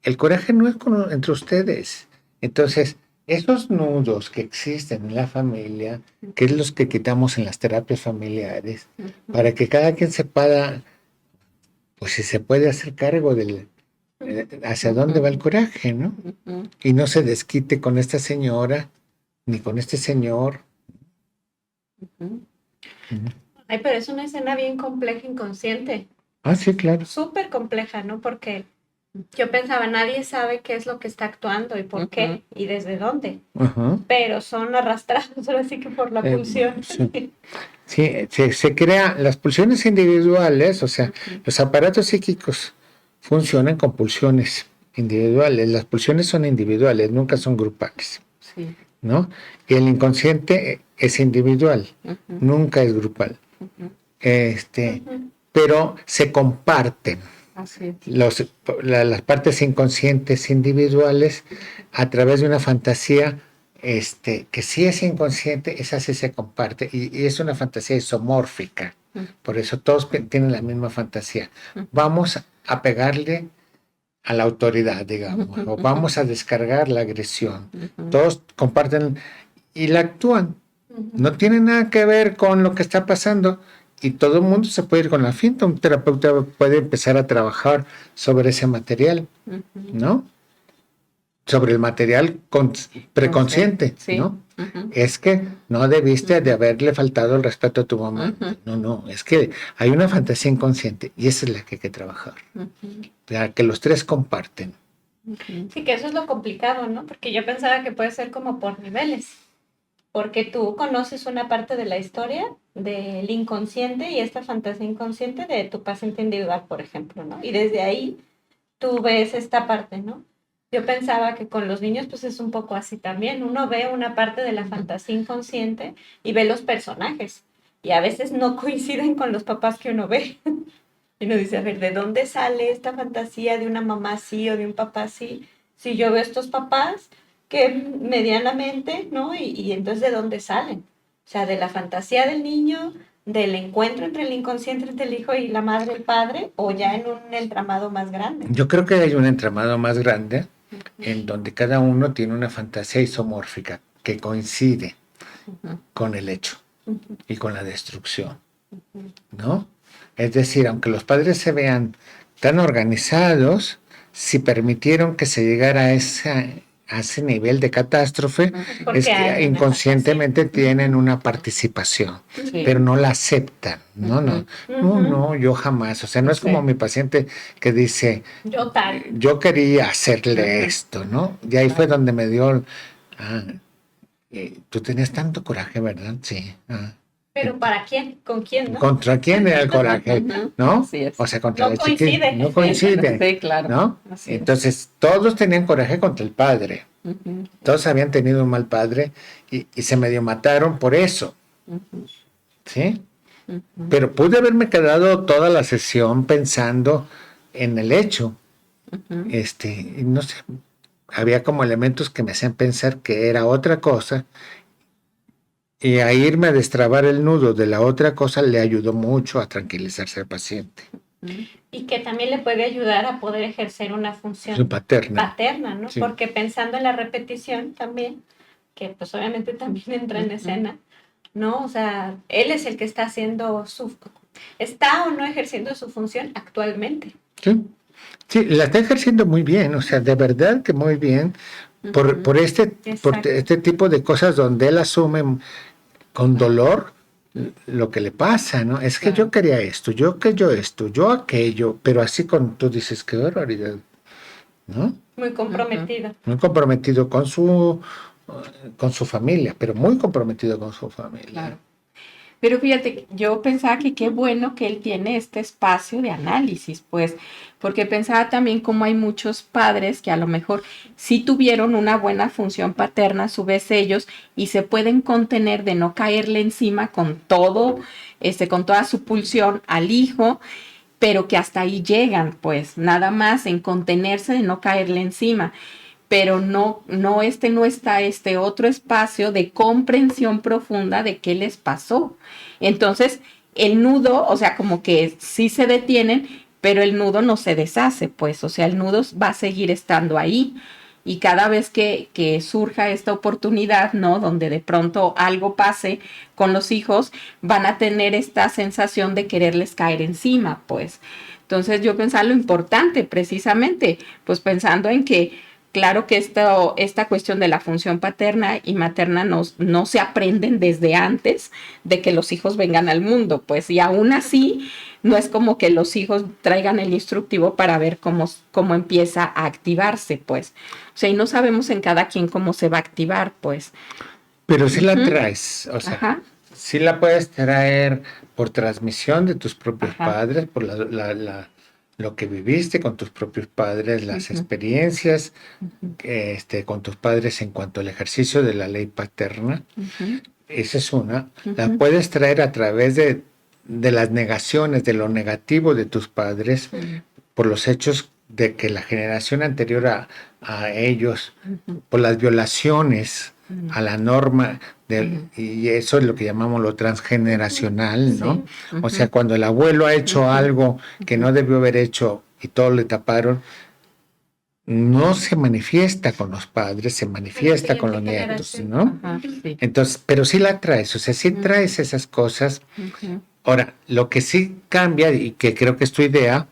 el coraje no es entre ustedes. Entonces, esos nudos que existen en la familia, que es los que quitamos en las terapias familiares, para que cada quien sepa, pues si se puede hacer cargo del hacia dónde va el coraje, ¿no? Y no se desquite con esta señora, ni con este señor. Ay, pero es una escena bien compleja, inconsciente. Ah, sí, claro. Súper compleja, ¿no? Porque yo pensaba, nadie sabe qué es lo que está actuando y por qué y desde dónde. Ajá. Pero son arrastrados ahora sí que por la pulsión. Sí. Sí, se crean las pulsiones individuales, o sea, los aparatos psíquicos funcionan con pulsiones individuales. Las pulsiones son individuales, nunca son grupales, Sí. ¿no? Y el inconsciente es individual, nunca es grupal. Pero se comparten Así es. las partes inconscientes individuales a través de una fantasía que sí es inconsciente, esa sí se comparte y es una fantasía isomórfica. Por eso todos tienen la misma fantasía. Vamos a pegarle a la autoridad, digamos, o vamos a descargar la agresión. Todos comparten y la actúan. No tiene nada que ver con lo que está pasando y todo el mundo se puede ir con la finta. Un terapeuta puede empezar a trabajar sobre ese material, ¿no? Sobre el material preconsciente, Sí. ¿no? Es que no debiste de haberle faltado el respeto a tu mamá. No, es que hay una fantasía inconsciente y esa es la que hay que trabajar. La que los tres comparten. Sí, que eso es lo complicado, ¿no? Porque yo pensaba que puede ser como por niveles. Porque tú conoces una parte de la historia del inconsciente y esta fantasía inconsciente de tu paciente individual, por ejemplo, ¿no? Y desde ahí tú ves esta parte, ¿no? Yo pensaba que con los niños pues es un poco así también. Uno ve una parte de la fantasía inconsciente y ve los personajes. Y a veces no coinciden con los papás que uno ve. Y uno dice, a ver, ¿de dónde sale esta fantasía de una mamá así o de un papá así? Si yo veo estos papás que medianamente, ¿no? Y entonces, ¿de dónde salen? O sea, de la fantasía del niño, del encuentro entre el inconsciente entre el hijo y la madre, el padre, o ya en un entramado más grande. Yo creo que hay un entramado más grande en donde cada uno tiene una fantasía isomórfica que coincide con el hecho y con la destrucción, ¿no? Es decir, aunque los padres se vean tan organizados, si permitieron que se llegara a ese nivel de catástrofe, Porque es que inconscientemente tienen una participación, pero no la aceptan. No, yo jamás. O sea, no es como mi paciente que dice, yo quería hacerle esto, ¿no? Y ahí fue donde me dio, tú tenías tanto coraje, ¿verdad? Sí. ¿Pero para quién? ¿Con quién, no? ¿Contra quién era el coraje? ¿No? Así es. O sea, contra No la chiquita. coincide. No coincide. Sí, claro. ¿No? Así es. Entonces, todos tenían coraje contra el padre. Todos habían tenido un mal padre y se medio mataron por eso. ¿Sí? Pero pude haberme quedado toda la sesión pensando en el hecho. Y no sé, había como elementos que me hacían pensar que era otra cosa. Y a irme a destrabar el nudo de la otra cosa le ayudó mucho a tranquilizarse al paciente. Y que también le puede ayudar a poder ejercer una función paterna, ¿no? Sí. Porque pensando en la repetición también, que pues obviamente también entra en escena, ¿no? O sea, él es el que está haciendo está o no ejerciendo su función actualmente. Sí, la está ejerciendo muy bien, o sea, de verdad que muy bien, por este tipo de cosas donde él asume con dolor lo que le pasa, ¿no? Es que yo quería esto, yo aquello, pero así tú dices, qué barbaridad, ¿no? Muy comprometido. Muy comprometido con su familia, pero muy comprometido con su familia. Claro. Pero fíjate, yo pensaba que qué bueno que él tiene este espacio de análisis, pues, porque pensaba también como hay muchos padres que a lo mejor sí tuvieron una buena función paterna, a su vez ellos, y se pueden contener de no caerle encima con todo, con toda su pulsión al hijo, pero que hasta ahí llegan, pues, nada más en contenerse de no caerle encima, pero no está este otro espacio de comprensión profunda de qué les pasó. Entonces, el nudo, o sea, como que sí se detienen, pero el nudo no se deshace, pues, o sea, el nudo va a seguir estando ahí. Y cada vez que surja esta oportunidad, ¿no? Donde de pronto algo pase con los hijos, van a tener esta sensación de quererles caer encima, pues. Entonces yo pensaba lo importante, precisamente, pues pensando en que claro que esta cuestión de la función paterna y materna no se aprenden desde antes de que los hijos vengan al mundo, pues, y aún así no es como que los hijos traigan el instructivo para ver cómo empieza a activarse, pues. O sea, y no sabemos en cada quien cómo se va a activar, pues. Pero sí la traes, o sea, Ajá. sí la puedes traer por transmisión de tus propios Ajá. padres, por lo que viviste con tus propios padres, las experiencias con tus padres en cuanto al ejercicio de la ley paterna. Esa es una. La puedes traer a través de las negaciones, de lo negativo de tus padres, por los hechos de que la generación anterior a ellos, por las violaciones a la norma, y eso es lo que llamamos lo transgeneracional, ¿no? Sí. O sea, cuando el abuelo ha hecho algo que no debió haber hecho y todos le taparon, no se manifiesta con los padres, se manifiesta con los nietos, ¿no? Ajá, sí. Entonces, pero sí la traes, o sea, sí traes esas cosas. Ahora, lo que sí cambia, y que creo que es tu idea,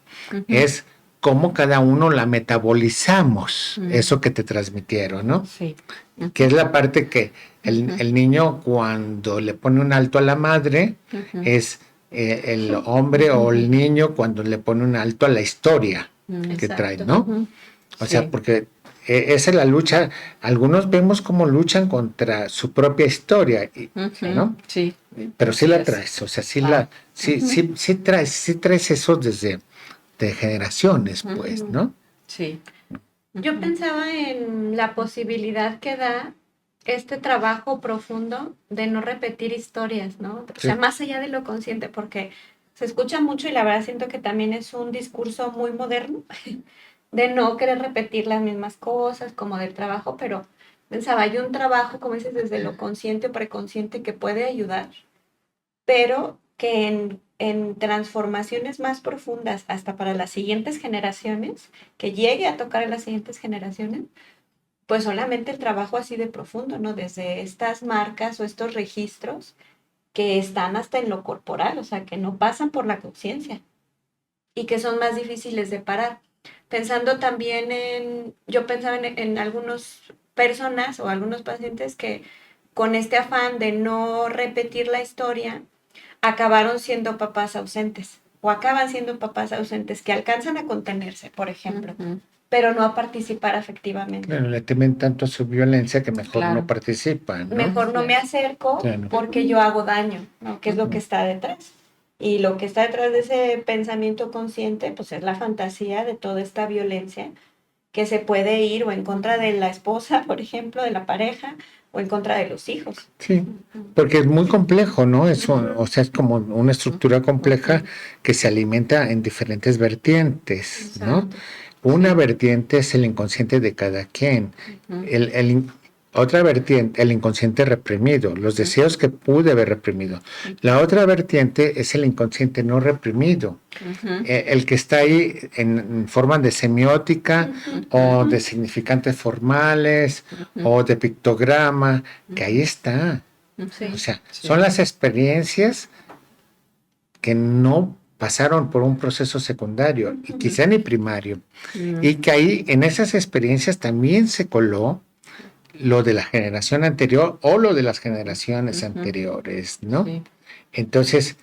es cómo cada uno la metabolizamos, eso que te transmitieron, ¿no? Sí. Que es la parte que el niño cuando le pone un alto a la madre, es el hombre o el niño cuando le pone un alto a la historia que trae, ¿no? O sea, porque esa es la lucha. Algunos vemos cómo luchan contra su propia historia, ¿no? Sí. Pero sí la traes, o sea, sí traes eso desde de generaciones, pues, ¿no? Sí. Yo pensaba en la posibilidad que da este trabajo profundo de no repetir historias, ¿no? O sea, más allá de lo consciente, porque se escucha mucho y la verdad siento que también es un discurso muy moderno de no querer repetir las mismas cosas como del trabajo, pero pensaba, hay un trabajo, como dices, desde lo consciente o preconsciente que puede ayudar, pero que en transformaciones más profundas, hasta para las siguientes generaciones, que llegue a tocar a las siguientes generaciones, pues solamente el trabajo así de profundo, ¿no? Desde estas marcas o estos registros que están hasta en lo corporal, o sea, que no pasan por la conciencia y que son más difíciles de parar. Pensando también yo pensaba en algunas personas o algunos pacientes que con este afán de no repetir la historia, acabaron siendo papás ausentes o acaban siendo papás ausentes que alcanzan a contenerse, por ejemplo, pero no a participar afectivamente. Bueno, le temen tanto a su violencia que mejor no participan, ¿no? Mejor no me acerco porque yo hago daño, ¿no? Que es lo que está detrás. Y lo que está detrás de ese pensamiento consciente, pues es la fantasía de toda esta violencia que se puede ir o en contra de la esposa, por ejemplo, de la pareja, o en contra de los hijos. Sí, porque es muy complejo, ¿no? O sea, es como una estructura compleja que se alimenta en diferentes vertientes, ¿no? Una vertiente es el inconsciente de cada quien. Otra vertiente, el inconsciente reprimido, los deseos que pude haber reprimido. La otra vertiente es el inconsciente no reprimido, el que está ahí en forma de semiótica o de significantes formales o de pictograma, que ahí está. O sea, son las experiencias que no pasaron por un proceso secundario y quizá ni primario. Y que ahí en esas experiencias también se coló lo de la generación anterior o lo de las generaciones anteriores, ¿no? Sí. Entonces,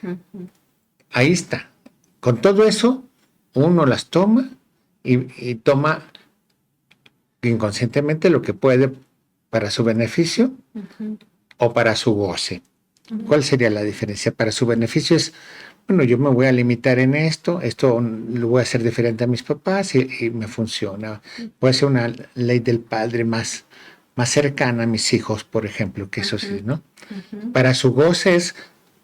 ahí está. Con todo eso, uno las toma y toma inconscientemente lo que puede para su beneficio o para su goce, ¿Cuál sería la diferencia? Para su beneficio es, bueno, yo me voy a limitar en esto lo voy a hacer diferente a mis papás y me funciona. Puede ser una ley del padre más cercana a mis hijos, por ejemplo, que eso sí, ¿no? Para su goce es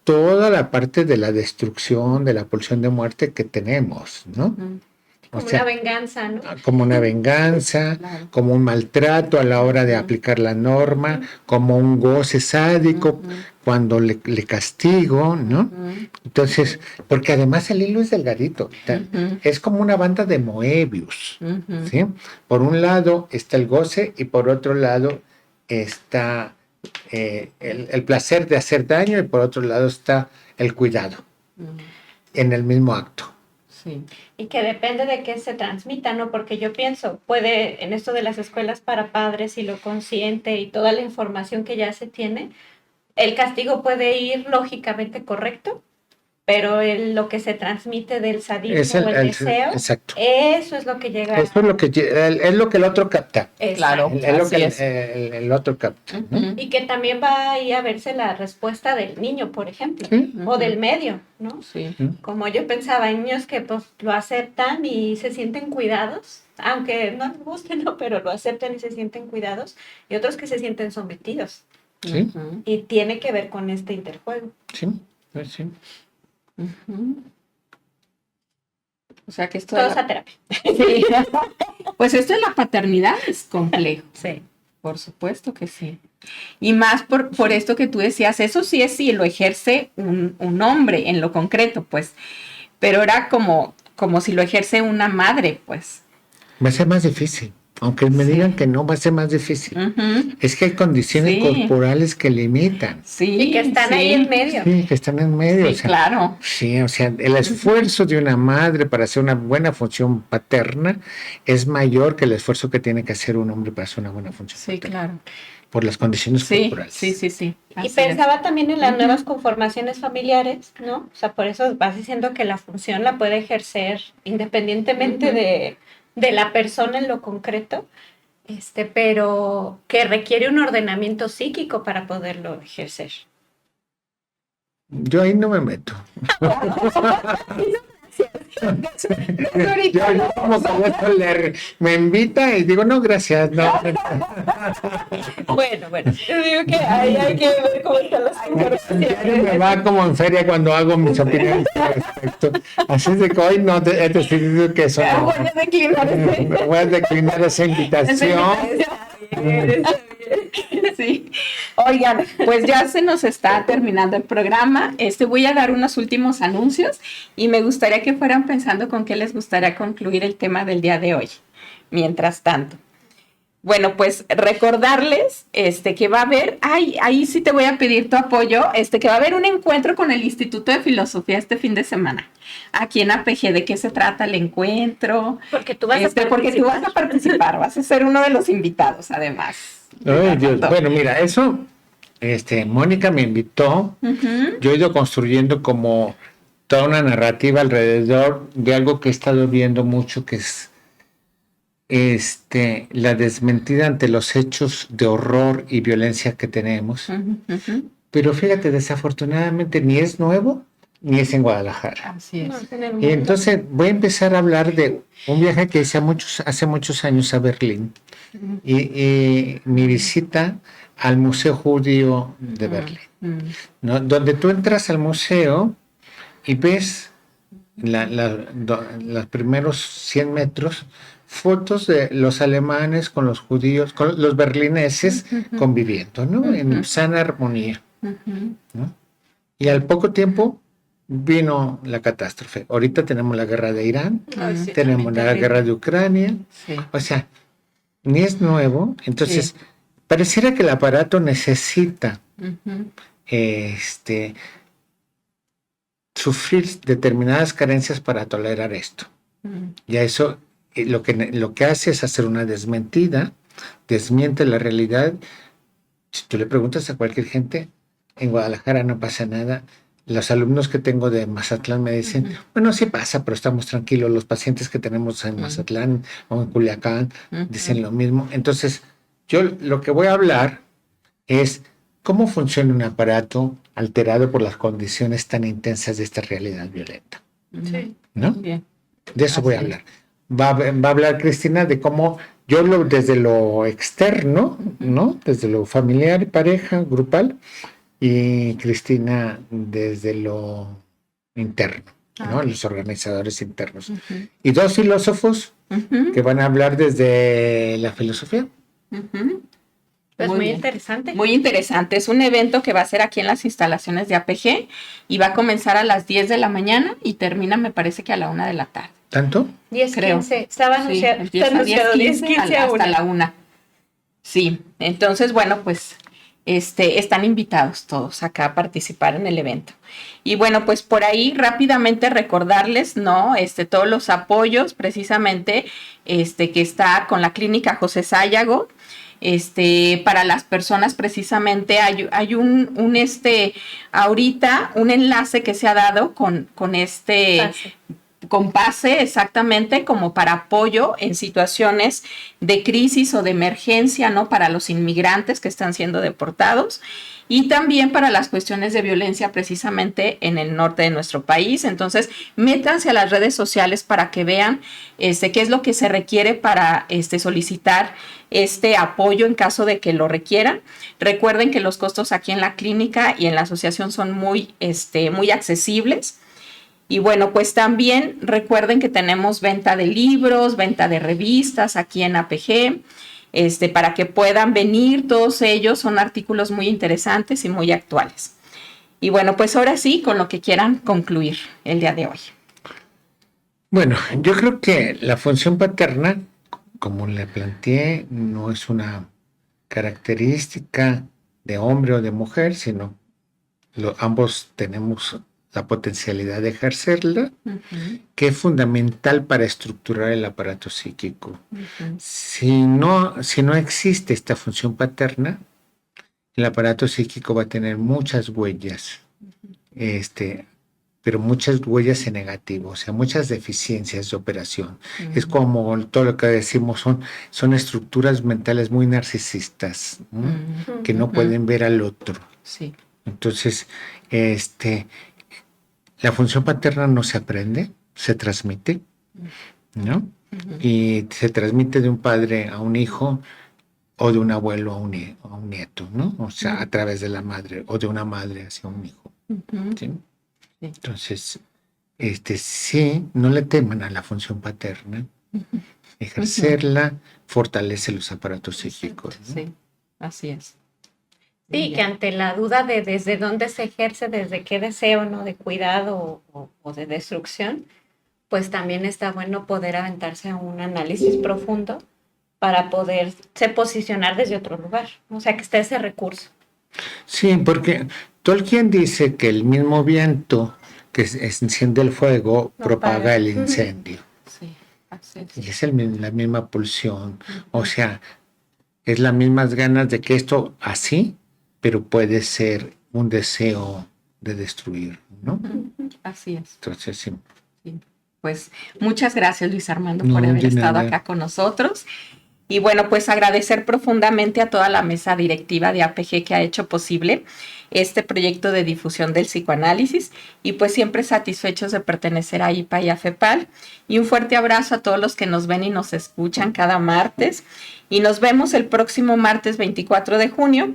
toda la parte de la destrucción, de la pulsión de muerte que tenemos, ¿no? Como una venganza, ¿no? Como una venganza, Claro. como un maltrato a la hora de aplicar la norma, como un goce sádico cuando le castigo, ¿no? Entonces, porque además el hilo es delgadito, es como una banda de Moebius, ¿sí? Por un lado está el goce y por otro lado está el placer de hacer daño y por otro lado está el cuidado en el mismo acto. Sí. Y que depende de qué se transmita, ¿no? Porque yo pienso, puede, en esto de las escuelas para padres y lo consciente y toda la información que ya se tiene, el castigo puede ir lógicamente correcto, pero lo que se transmite del sadismo Es o el deseo, exacto. eso es lo que llega Eso es lo que el otro capta. Claro. Es lo Así que es. el otro capta, ¿no? Y que también va ahí a verse la respuesta del niño, por ejemplo, Sí. o del medio, ¿no? Sí. Como yo pensaba, hay niños que pues lo aceptan y se sienten cuidados, aunque no les guste, ¿no? Pero lo aceptan y se sienten cuidados, y otros que se sienten sometidos. Sí. Y tiene que ver con este interjuego. Sí. Sí. O sea que esto Todo es a terapia. Sí. Pues esto de la paternidad es complejo. Sí. Por supuesto que sí. Y más por esto que tú decías, eso sí es si lo ejerce un hombre en lo concreto, pues. Pero era como si lo ejerce una madre, pues. Va a ser más difícil. Aunque me digan que no, va a ser más difícil. Es que hay condiciones corporales que limitan. Sí. Y que están ahí en medio. Sí, que están en medio. Sí, claro. Sí, o sea, el esfuerzo de una madre para hacer una buena función paterna es mayor que el esfuerzo que tiene que hacer un hombre para hacer una buena función Sí, paterna. claro. Por las condiciones corporales. Sí. Y Así pensaba también en las nuevas conformaciones familiares, ¿no? O sea, por eso vas diciendo que la función la puede ejercer independientemente de la persona en lo concreto, pero que requiere un ordenamiento psíquico para poderlo ejercer. Yo ahí no me meto. Yo como con eso me invita y digo, no, gracias, no. Bueno, yo digo que ahí hay que ver cómo están las conformaciones. Me va como en feria cuando hago mis opiniones al respecto. Así es de que hoy no he decidido que eso no. Voy a declinar esa invitación. Sí. Oigan, pues ya se nos está terminando el programa. Voy a dar unos últimos anuncios y me gustaría que fueran pensando con qué les gustaría concluir el tema del día de hoy. Mientras tanto. Bueno, pues recordarles que va a haber, ahí sí te voy a pedir tu apoyo, que va a haber un encuentro con el Instituto de Filosofía este fin de semana. Aquí en APG, ¿de qué se trata el encuentro? Porque tú vas a participar. Porque tú vas a participar, vas a ser uno de los invitados, además. Ay, Dios. Bueno, mira, eso, Mónica me invitó. Yo he ido construyendo como toda una narrativa alrededor de algo que he estado viendo mucho, que es la desmentida ante los hechos de horror y violencia que tenemos. Pero fíjate, desafortunadamente ni es nuevo ni es en Guadalajara. Así es. Y entonces voy a empezar a hablar de un viaje que hice hace muchos años a Berlín y mi visita al Museo Judío de Berlín, ¿no? Donde tú entras al museo y ves los primeros 100 metros fotos de los alemanes con los judíos, con los berlineses conviviendo, ¿no? En sana armonía, ¿no? Y al poco tiempo vino la catástrofe. Ahorita tenemos la guerra de Irán, tenemos la guerra de Ucrania, o sea, ni es nuevo. Entonces, pareciera que el aparato necesita sufrir determinadas carencias para tolerar esto. Y a eso lo que hace es hacer una desmentida, desmiente la realidad. Si tú le preguntas a cualquier gente, en Guadalajara no pasa nada. Los alumnos que tengo de Mazatlán me dicen, bueno, sí pasa, pero estamos tranquilos. Los pacientes que tenemos en Mazatlán o en Culiacán dicen lo mismo. Entonces, yo lo que voy a hablar es cómo funciona un aparato alterado por las condiciones tan intensas de esta realidad violenta, Sí. ¿no? Bien. De eso voy a Así es. hablar. Va a hablar Cristina de cómo yo desde lo externo, ¿no? Desde lo familiar, pareja, grupal, y Cristina desde lo interno, ¿no? Los organizadores internos. Ujú, Y dos filósofos ujú, que van a hablar desde la filosofía. ujú. Pues muy bien. interesante. Muy interesante. Es un evento que va a ser aquí en las instalaciones de APG y va a comenzar a las 10 de la mañana y termina, me parece que a la 1 de la tarde. ¿Tanto? 10, creo. 15. Estaba Sí, anunciado, empieza está a 10, anunciado 10, 15 15 a hasta 1. la 1. Sí, entonces, bueno, pues están invitados todos acá a participar en el evento. Y bueno, pues por ahí rápidamente recordarles, ¿no? Todos los apoyos precisamente que está con la clínica José Sayago. Para las personas precisamente hay ahorita un enlace que se ha dado con Pase. con PASE exactamente como para apoyo en situaciones de crisis o de emergencia, ¿no? Para los inmigrantes que están siendo deportados y también para las cuestiones de violencia precisamente en el norte de nuestro país. Entonces, métanse a las redes sociales para que vean qué es lo que se requiere para solicitar este apoyo en caso de que lo requieran. Recuerden que los costos aquí en la clínica y en la asociación son muy accesibles. Y bueno, pues también recuerden que tenemos venta de libros, venta de revistas aquí en APG, para que puedan venir. Todos ellos son artículos muy interesantes y muy actuales. Y bueno, pues ahora sí, con lo que quieran concluir el día de hoy. Bueno, yo creo que la función paterna, como le planteé, no es una característica de hombre o de mujer, sino ambos tenemos la potencialidad de ejercerla, que es fundamental para estructurar el aparato psíquico. Si no existe esta función paterna, el aparato psíquico va a tener muchas huellas, pero muchas huellas en negativo, o sea, muchas deficiencias de operación. Es como todo lo que decimos, son estructuras mentales muy narcisistas, ¿no? Que no pueden ver al otro. Sí. Entonces, la función paterna no se aprende, se transmite, ¿no? Y se transmite de un padre a un hijo o de un abuelo a un nieto, ¿no? O sea, a través de la madre o de una madre hacia un hijo. ¿Sí? Entonces, sí, no le teman a la función paterna. Ejercerla fortalece los aparatos psíquicos, ¿no? Sí, así es. Sí, que ante la duda de desde dónde se ejerce, desde qué deseo, ¿no? De cuidado o de destrucción, pues también está bueno poder aventarse a un análisis profundo para poderse posicionar desde otro lugar, ¿no? O sea, que esté ese recurso. Sí, porque Tolkien dice que el mismo viento que enciende el fuego propaga el incendio. Sí, así es. Y es la misma pulsión. O sea, es las mismas ganas de que esto así, pero puede ser un deseo de destruir, ¿no? Así es. Entonces, sí. Pues muchas gracias, Luis Armando, No, por haber de estado nada. acá con nosotros. Y bueno, pues agradecer profundamente a toda la mesa directiva de APG que ha hecho posible este proyecto de difusión del psicoanálisis y pues siempre satisfechos de pertenecer a IPA y a FEPAL. Y un fuerte abrazo a todos los que nos ven y nos escuchan cada martes. Y nos vemos el próximo martes 24 de junio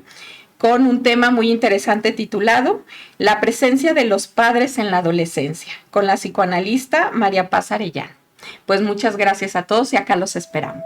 con un tema muy interesante titulado La presencia de los padres en la adolescencia, con la psicoanalista María Paz Arellano. Pues muchas gracias a todos y acá los esperamos.